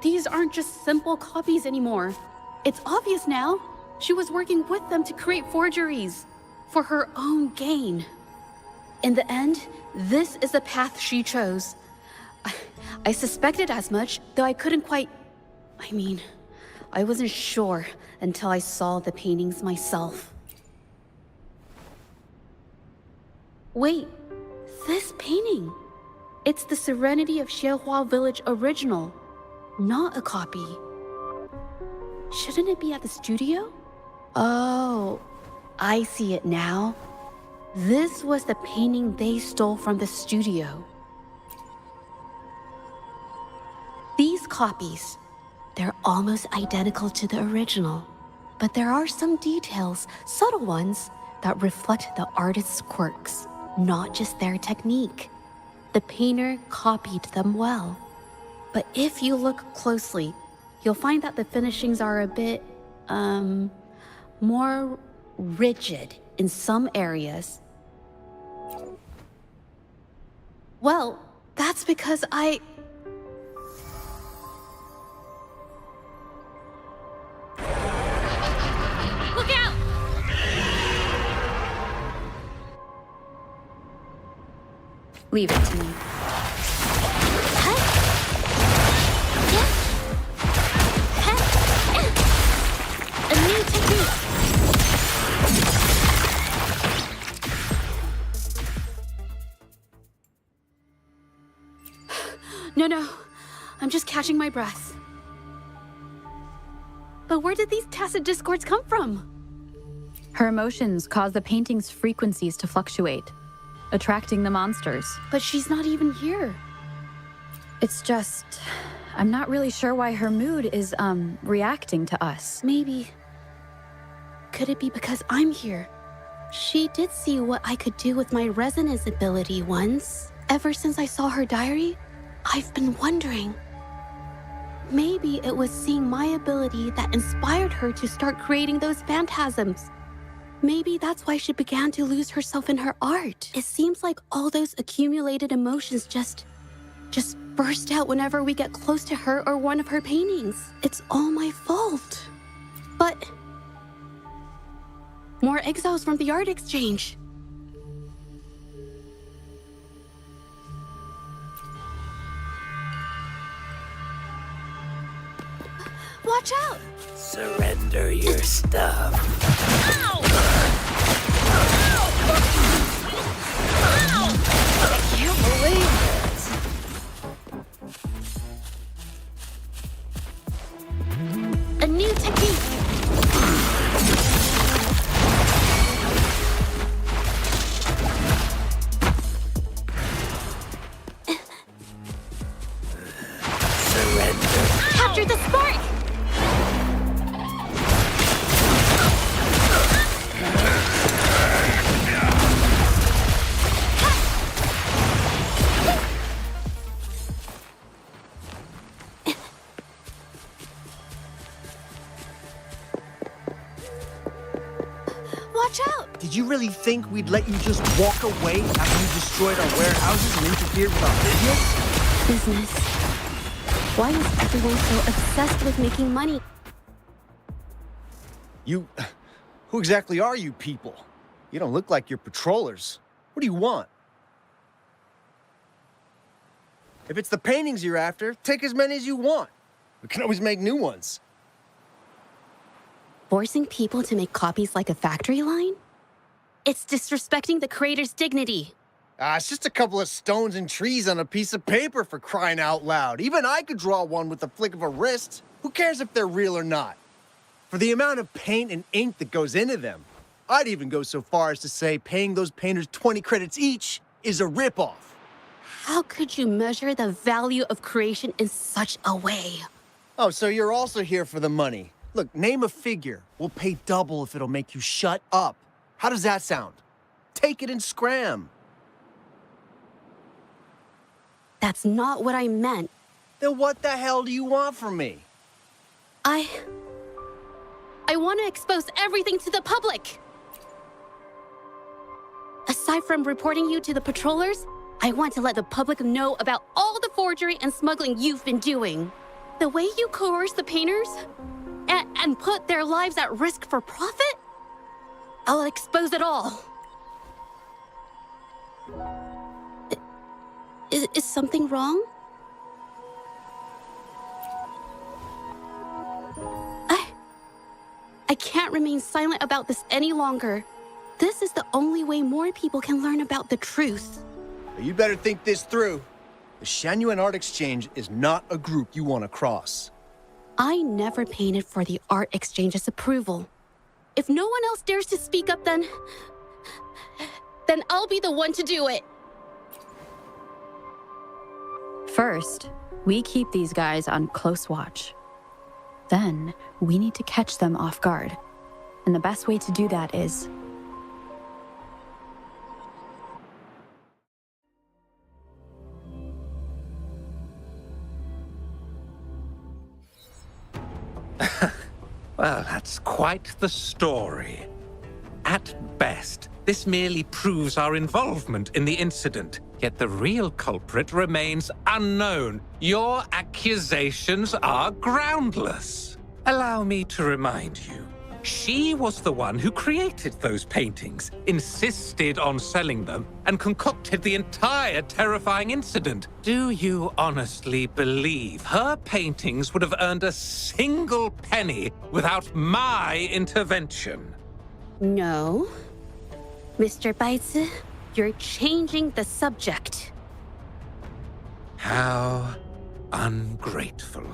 These aren't just simple copies anymore. It's obvious now. She was working with them to create forgeries for her own gain. In the end, this is the path she chose. I suspected as much, though I couldn't quite... I wasn't sure until I saw the paintings myself. Wait, this painting. It's the Serenity of Shehua Village original, not a copy. Shouldn't it be at the studio? Oh, I see it now. This was the painting they stole from the studio. These copies, they're almost identical to the original, but there are some details, subtle ones, that reflect the artist's quirks, not just their technique. The painter copied them well. But if you look closely, you'll find that the finishings are a bit, more rigid in some areas. Well, that's because Leave it to me. A new technique. No. I'm just catching my breath. But where did these tacit discords come from? Her emotions cause the painting's frequencies to fluctuate, attracting the monsters. But she's not even here. It's just... I'm not really sure why her mood is, reacting to us. Maybe. Could it be because I'm here? She did see what I could do with my resonance ability once. Ever since I saw her diary, I've been wondering. Maybe it was seeing my ability that inspired her to start creating those phantasms. Maybe that's why she began to lose herself in her art. It seems like all those accumulated emotions just burst out whenever we get close to her or one of her paintings. It's all my fault. But more exiles from the art exchange. Watch out! Surrender your stuff. Ow! Ow! I can't believe it. A new technique. Surrender. Capture the spark! Watch out! Did you really think we'd let you just walk away after you destroyed our warehouses and interfered with our business? Business. Why is everyone so obsessed with making money? Who exactly are you people? You don't look like you're patrollers. What do you want? If it's the paintings you're after, take as many as you want. We can always make new ones. Forcing people to make copies like a factory line? It's disrespecting the creator's dignity. It's just a couple of stones and trees on a piece of paper, for crying out loud. Even I could draw one with the flick of a wrist. Who cares if they're real or not? For the amount of paint and ink that goes into them, I'd even go so far as to say paying those painters 20 credits each is a ripoff. How could you measure the value of creation in such a way? Oh, so you're also here for the money. Look, name a figure. We'll pay double if it'll make you shut up. How does that sound? Take it and scram. That's not what I meant. Then what the hell do you want from me? I want to expose everything to the public. Aside from reporting you to the patrollers, I want to let the public know about all the forgery and smuggling you've been doing. The way you coerce the painters and put their lives at risk for profit? I'll expose it all. Is something wrong? I can't remain silent about this any longer. This is the only way more people can learn about the truth. You better think this through. The Shanyuan Art Exchange is not a group you want to cross. I never painted for the Art Exchange's approval. If no one else dares to speak up, then I'll be the one to do it. First, we keep these guys on close watch. Then, we need to catch them off guard. And the best way to do that is... Well, that's quite the story. At best, this merely proves our involvement in the incident, yet the real culprit remains unknown. Your accusations are groundless. Allow me to remind you, She was the one who created those paintings, insisted on selling them, and concocted the entire terrifying incident. Do you honestly believe her paintings would have earned a single penny without my intervention? No. Mr. Baitsu, you're changing the subject. How ungrateful.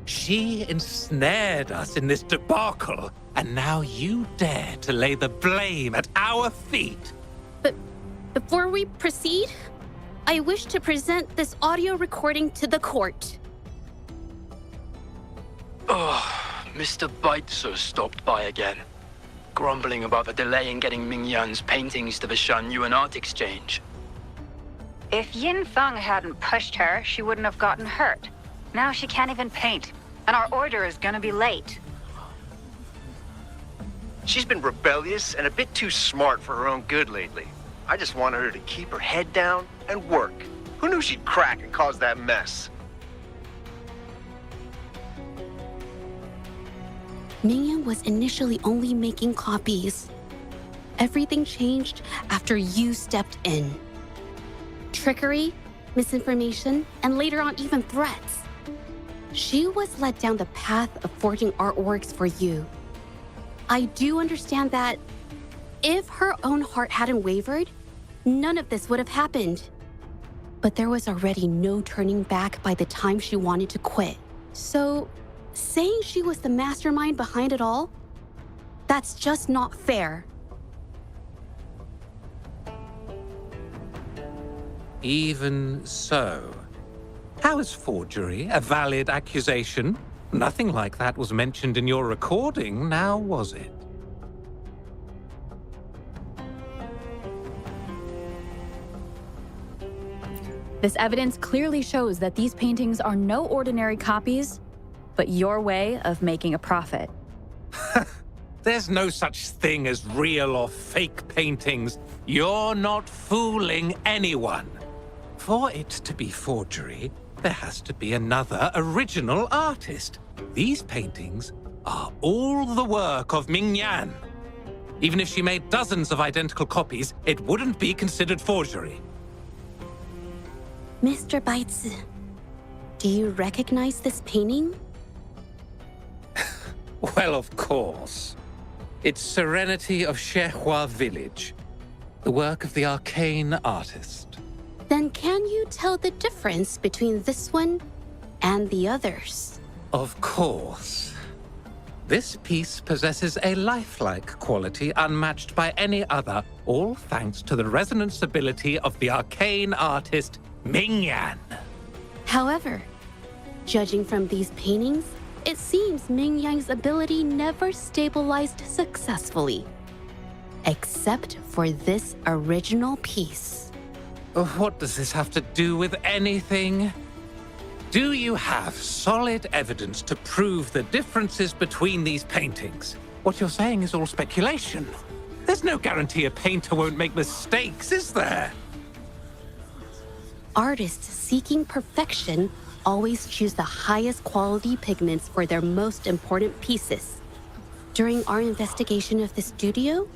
She ensnared us in this debacle, and now you dare to lay the blame at our feet. But before we proceed, I wish to present this audio recording to the court. Mr. Baitsu stopped by again, grumbling about the delay in getting Ming Yan's paintings to the Shanyuan Art Exchange. If Yin Feng hadn't pushed her, she wouldn't have gotten hurt. Now she can't even paint, and our order is gonna be late. She's been rebellious and a bit too smart for her own good lately. I just wanted her to keep her head down and work. Who knew she'd crack and cause that mess? Mingyan was initially only making copies. Everything changed after you stepped in. Trickery, misinformation, and later on even threats. She was led down the path of forging artworks for you. I do understand that if her own heart hadn't wavered, none of this would have happened. But there was already no turning back by the time she wanted to quit. So, saying she was the mastermind behind it all, that's just not fair. Even so, how is forgery a valid accusation? Nothing like that was mentioned in your recording, now was it? This evidence clearly shows that these paintings are no ordinary copies, but your way of making a profit. There's no such thing as real or fake paintings. You're not fooling anyone. For it to be forgery, there has to be another original artist. These paintings are all the work of Ming Yan. Even if she made dozens of identical copies, it wouldn't be considered forgery. Mr. Baitsu, do you recognize this painting? Well, of course. It's Serenity of Shehua Village, the work of the arcane artist. Then can you tell the difference between this one and the others? Of course. This piece possesses a lifelike quality unmatched by any other, all thanks to the resonance ability of the arcane artist Ming Yan. However, judging from these paintings, it seems Ming Yan's ability never stabilized successfully. Except for this original piece. What does this have to do with anything? Do you have solid evidence to prove the differences between these paintings? What you're saying is all speculation. There's no guarantee a painter won't make mistakes, is there? Artists seeking perfection always choose the highest quality pigments for their most important pieces. During our investigation of the studio,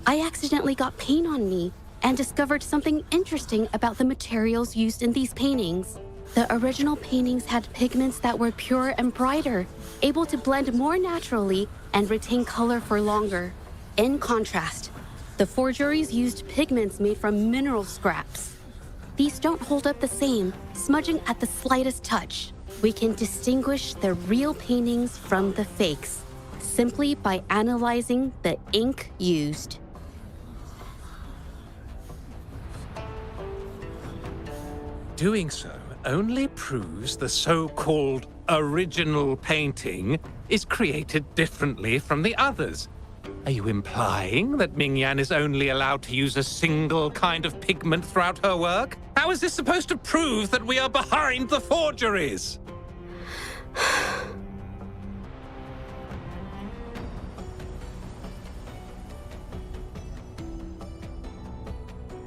I accidentally got paint on me and discovered something interesting about the materials used in these paintings. The original paintings had pigments that were pure and brighter, able to blend more naturally and retain color for longer. In contrast, the forgeries used pigments made from mineral scraps. These don't hold up the same, smudging at the slightest touch. We can distinguish the real paintings from the fakes, simply by analyzing the ink used. Doing so only proves the so-called original painting is created differently from the others. Are you implying that Ming Yan is only allowed to use a single kind of pigment throughout her work? How is this supposed to prove that we are behind the forgeries?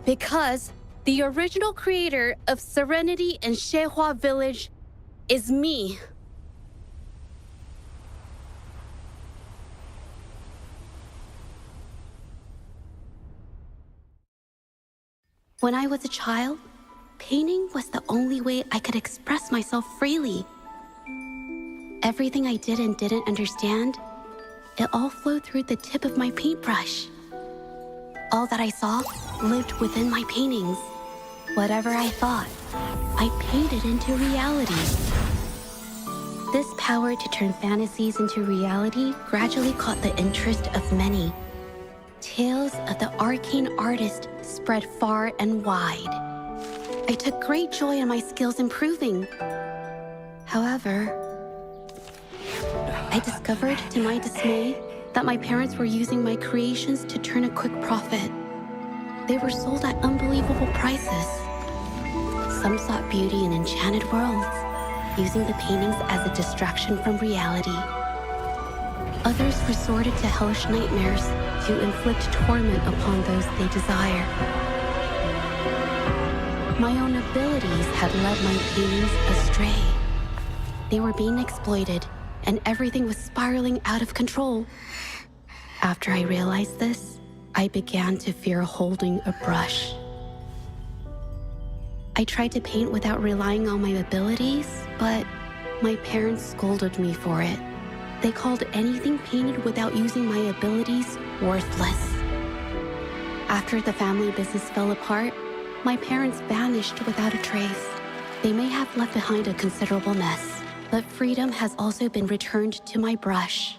Because the original creator of Serenity and Shehua Village is me. When I was a child, painting was the only way I could express myself freely. Everything I did and didn't understand, it all flowed through the tip of my paintbrush. All that I saw lived within my paintings. Whatever I thought, I painted into reality. This power to turn fantasies into reality gradually caught the interest of many. Tales of the arcane artist spread far and wide. I took great joy in my skills improving. However, I discovered to my dismay that my parents were using my creations to turn a quick profit. They were sold at unbelievable prices. Some sought beauty in enchanted worlds, using the paintings as a distraction from reality. Others resorted to hellish nightmares to inflict torment upon those they desire. My own abilities had led my paintings astray. They were being exploited, and everything was spiraling out of control. After I realized this, I began to fear holding a brush. I tried to paint without relying on my abilities, but my parents scolded me for it. They called anything painted without using my abilities worthless. After the family business fell apart, my parents vanished without a trace. They may have left behind a considerable mess, but freedom has also been returned to my brush.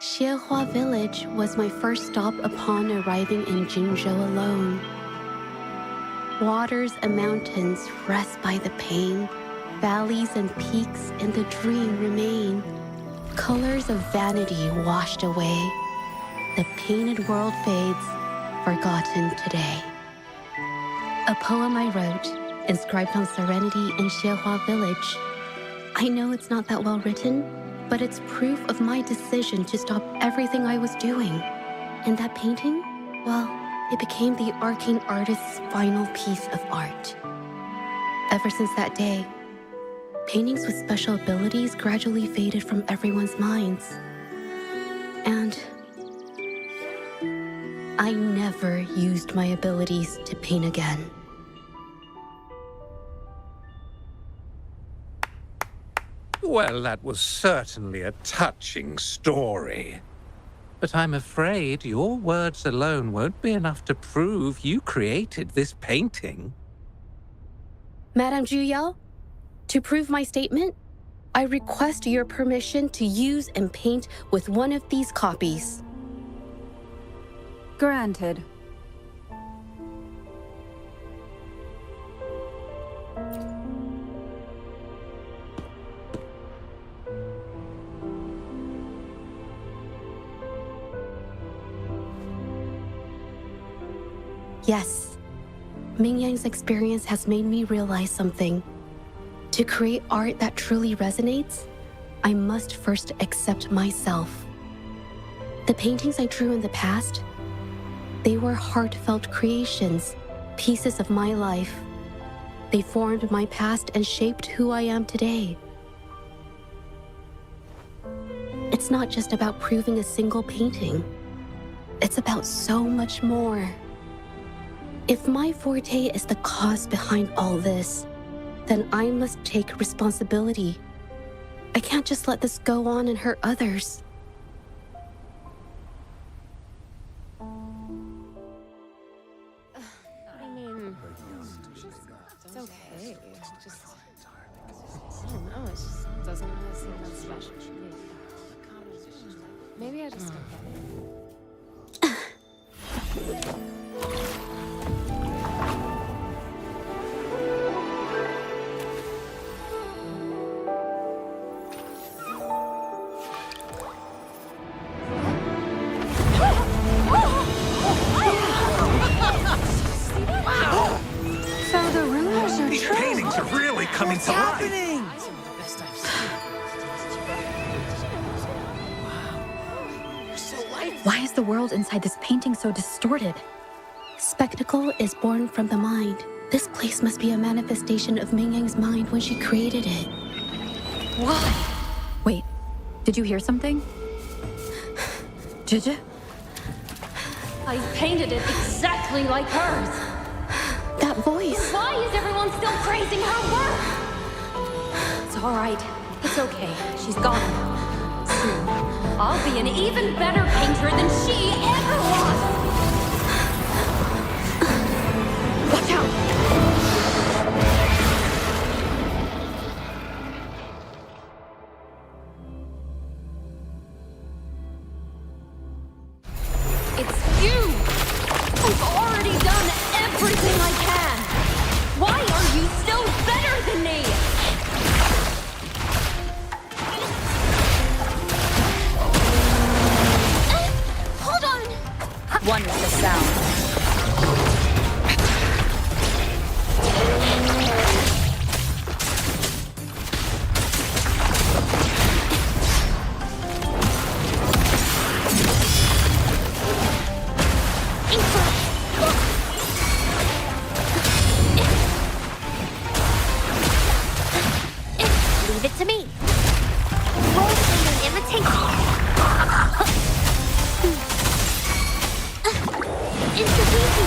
Xiehua Village was my first stop upon arriving in Jinzhou alone. Waters and mountains rest by the pain. Valleys and peaks in the dream remain. Colors of vanity washed away. The painted world fades, forgotten today. A poem I wrote, inscribed on serenity in Xiehua Village. I know it's not that well written, but it's proof of my decision to stop everything I was doing. And that painting, well, it became the arcane artist's final piece of art. Ever since that day, paintings with special abilities gradually faded from everyone's minds. And I never used my abilities to paint again. Well, that was certainly a touching story. But I'm afraid your words alone won't be enough to prove you created this painting. Madame Zhu, to prove my statement, I request your permission to use and paint with one of these copies. Granted. Yes, Ming Yang's experience has made me realize something. To create art that truly resonates, I must first accept myself. The paintings I drew in the past, they were heartfelt creations, pieces of my life. They formed my past and shaped who I am today. It's not just about proving a single painting. It's about so much more. If my forte is the cause behind all this, then I must take responsibility. I can't just let this go on and hurt others. It's okay. Just, I don't know. It just doesn't really seem that special to me. Maybe I just don't get it. So the rumors are These true. paintings are really coming to life. Why is the world inside this painting so distorted? Spectacle is born from the mind. This place must be a manifestation of Ming Yang's mind when she created it. Why? Wait, did you hear something? Zhezhi? I painted it exactly like hers. That voice. Why is everyone still praising her work? It's all right. It's okay. She's gone. Soon, I'll be an even better painter than she ever was. Watch out! It's you! I've already done everything I can! Why are you still better than me? Hold on! One is the sound. Leave it to me. Roll and imitate. It's easy.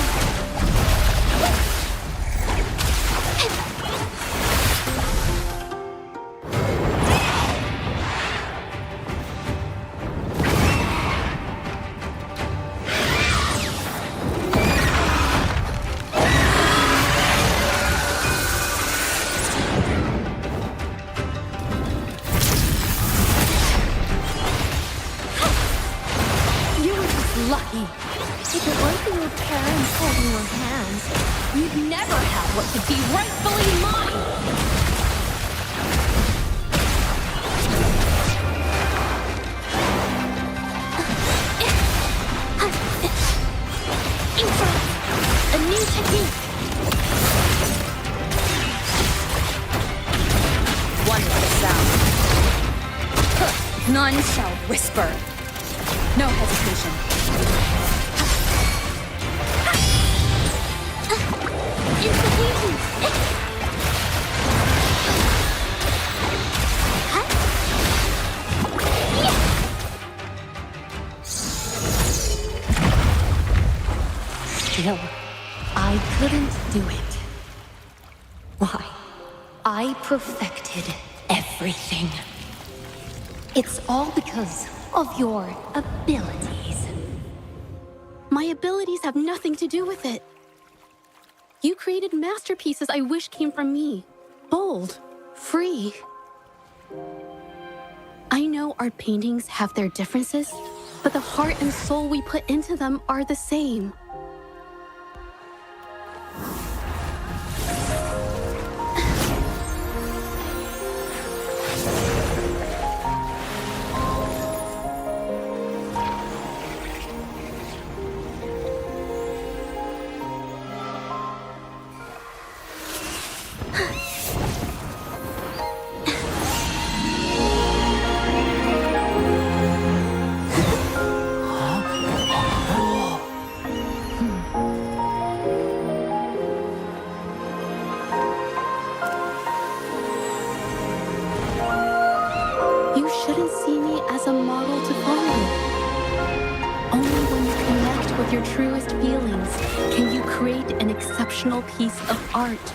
You were just lucky. If it weren't for your parents holding your hands, you'd never have what could be rightfully mine. A new technique. One is the sound. None shall whisper. No hesitation. Still, I couldn't do it. Why? I perfected everything. It's all because of your abilities. My abilities have nothing to do with it. You created masterpieces I wish came from me. Bold, free. I know art paintings have their differences, but the heart and soul we put into them are the same. You shouldn't see me as a model to follow. Only when you connect with your truest feelings can you create an exceptional piece of art.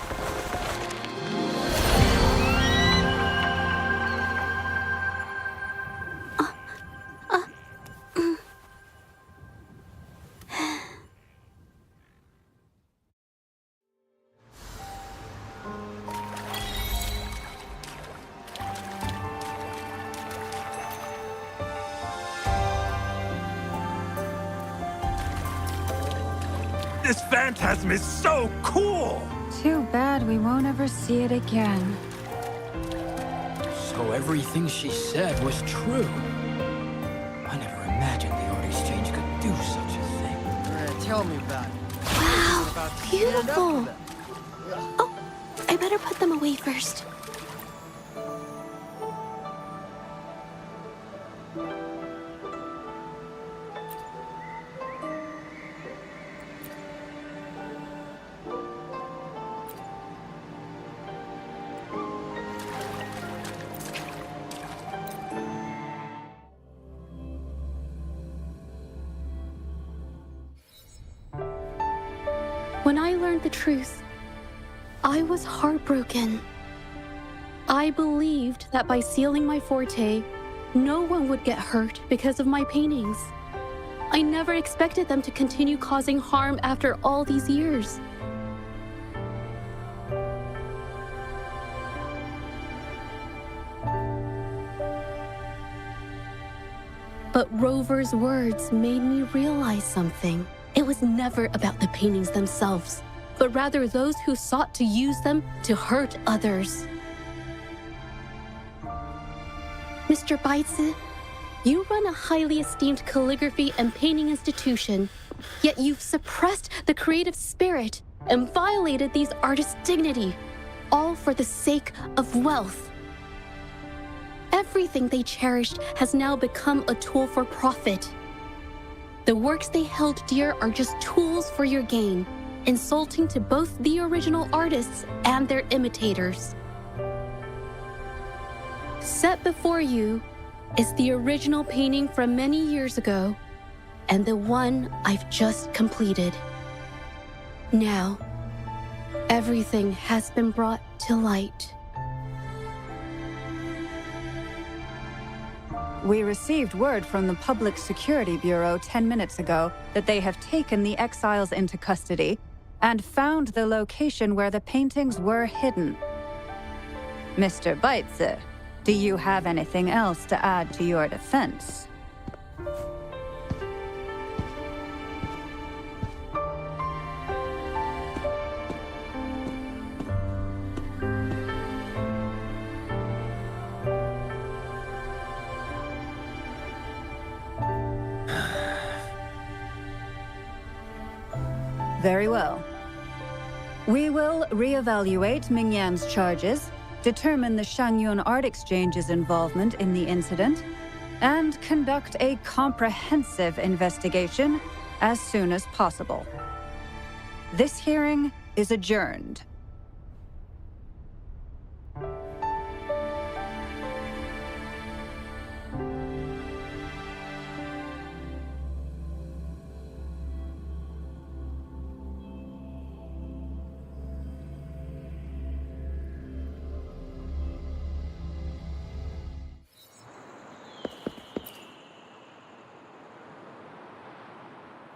This phantasm is so cool! Too bad we won't ever see it again. So everything she said was true. I never imagined the art exchange could do such a thing. Tell me about it. Wow, beautiful. Oh, I better put them away first. When I learned the truth, I was heartbroken. I believed that by sealing my forte, no one would get hurt because of my paintings. I never expected them to continue causing harm after all these years. But Rover's words made me realize something. It was never about the paintings themselves, but rather those who sought to use them to hurt others. Mr. Baitsu, you run a highly esteemed calligraphy and painting institution, yet you've suppressed the creative spirit and violated these artists' dignity, all for the sake of wealth. Everything they cherished has now become a tool for profit. The works they held dear are just tools for your gain, insulting to both the original artists and their imitators. Set before you is the original painting from many years ago, and the one I've just completed. Now, everything has been brought to light. We received word from the Public Security Bureau 10 minutes ago that they have taken the exiles into custody and found the location where the paintings were hidden. Mr. Baitsu, do you have anything else to add to your defense? Very well. We will reevaluate Mingyan's charges, determine the Shangyun Art Exchange's involvement in the incident, and conduct a comprehensive investigation as soon as possible. This hearing is adjourned.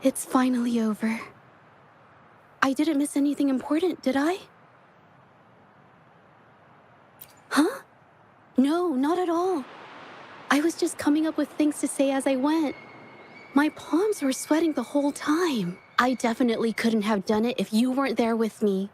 It's finally over. I didn't miss anything important, did I? Huh? No, not at all. I was just coming up with things to say as I went. My palms were sweating the whole time. I definitely couldn't have done it if you weren't there with me.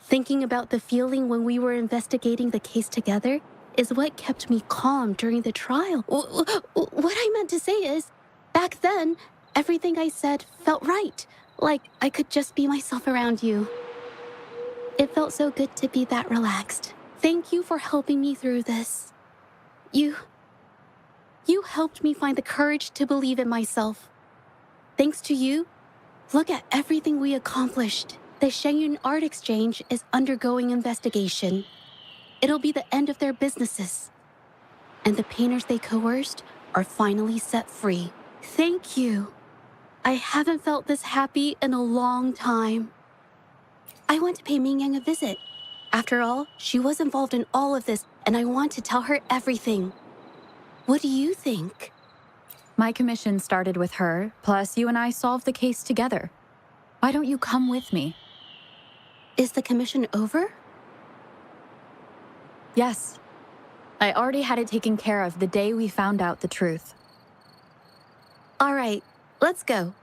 Thinking about the feeling when we were investigating the case together is what kept me calm during the trial. What I meant to say is, back then, everything I said felt right, like I could just be myself around you. It felt so good to be that relaxed. Thank you for helping me through this. You helped me find the courage to believe in myself. Thanks to you, look at everything we accomplished. The Shangyun Art Exchange is undergoing investigation. It'll be the end of their businesses. And the painters they coerced are finally set free. Thank you. I haven't felt this happy in a long time. I want to pay Mingyang a visit. After all, she was involved in all of this, and I want to tell her everything. What do you think? My commission started with her, plus you and I solved the case together. Why don't you come with me? Is the commission over? Yes. I already had it taken care of the day we found out the truth. All right. Let's go.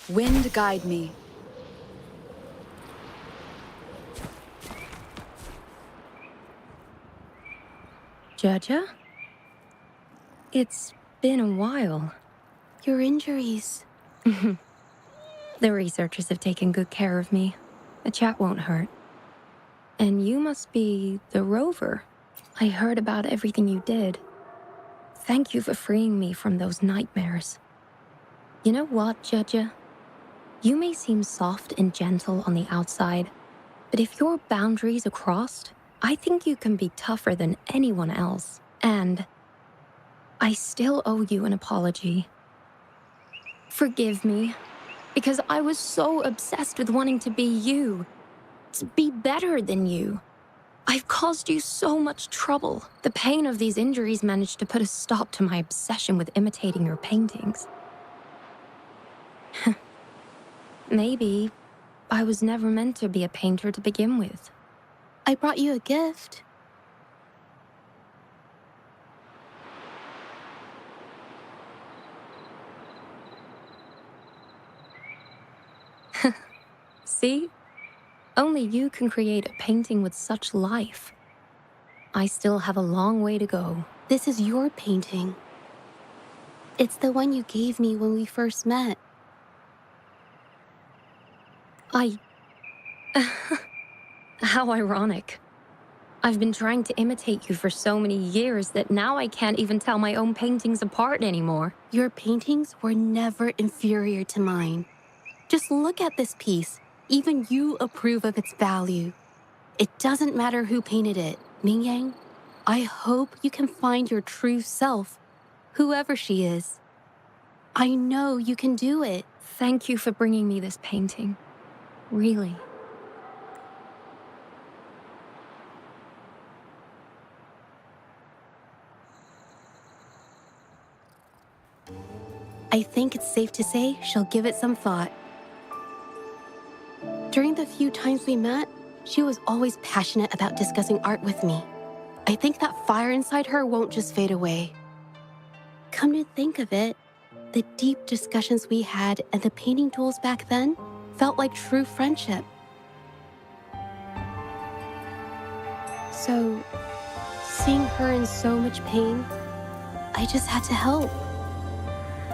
Wind guide me. Zhezhi? It's been a while. Your injuries. The researchers have taken good care of me. A chat won't hurt. And you must be the rover. I heard about everything you did. Thank you for freeing me from those nightmares. You know what, Zhezhi? You may seem soft and gentle on the outside, but if your boundaries are crossed, I think you can be tougher than anyone else. And I still owe you an apology. Forgive me, because I was so obsessed with wanting to be you, to be better than you. I've caused you so much trouble. The pain of these injuries managed to put a stop to my obsession with imitating your paintings. Maybe I was never meant to be a painter to begin with. I brought you a gift. See? Only you can create a painting with such life. I still have a long way to go. This is your painting. It's the one you gave me when we first met. How ironic. I've been trying to imitate you for so many years that now I can't even tell my own paintings apart anymore. Your paintings were never inferior to mine. Just look at this piece. Even you approve of its value. It doesn't matter who painted it. Mingyang, I hope you can find your true self, whoever she is. I know you can do it. Thank you for bringing me this painting. Really. I think it's safe to say she'll give it some thought. During the few times we met, she was always passionate about discussing art with me. I think that fire inside her won't just fade away. Come to think of it, the deep discussions we had and the painting duels back then felt like true friendship. So, seeing her in so much pain, I just had to help.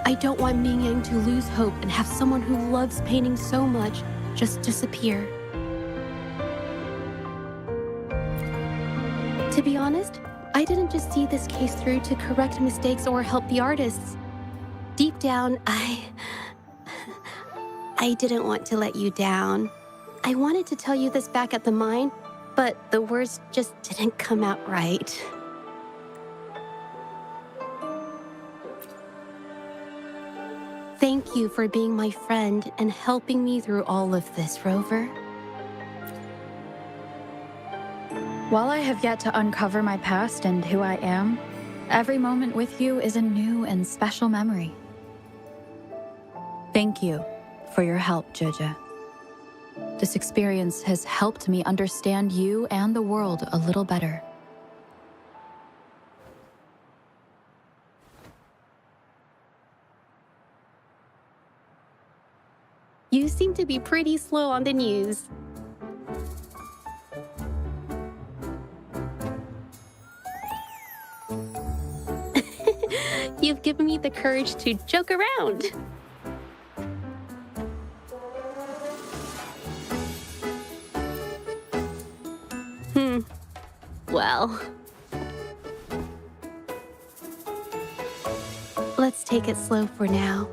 I don't want Mingyang to lose hope and have someone who loves painting so much just disappear. To be honest, I didn't just see this case through to correct mistakes or help the artists. Deep down, I didn't want to let you down. I wanted to tell you this back at the mine, but the words just didn't come out right. Thank you for being my friend and helping me through all of this, Rover. While I have yet to uncover my past and who I am, every moment with you is a new and special memory. Thank you for your help, Zhezhi. This experience has helped me understand you and the world a little better. You seem to be pretty slow on the news. You've given me the courage to joke around. Well, let's take it slow for now.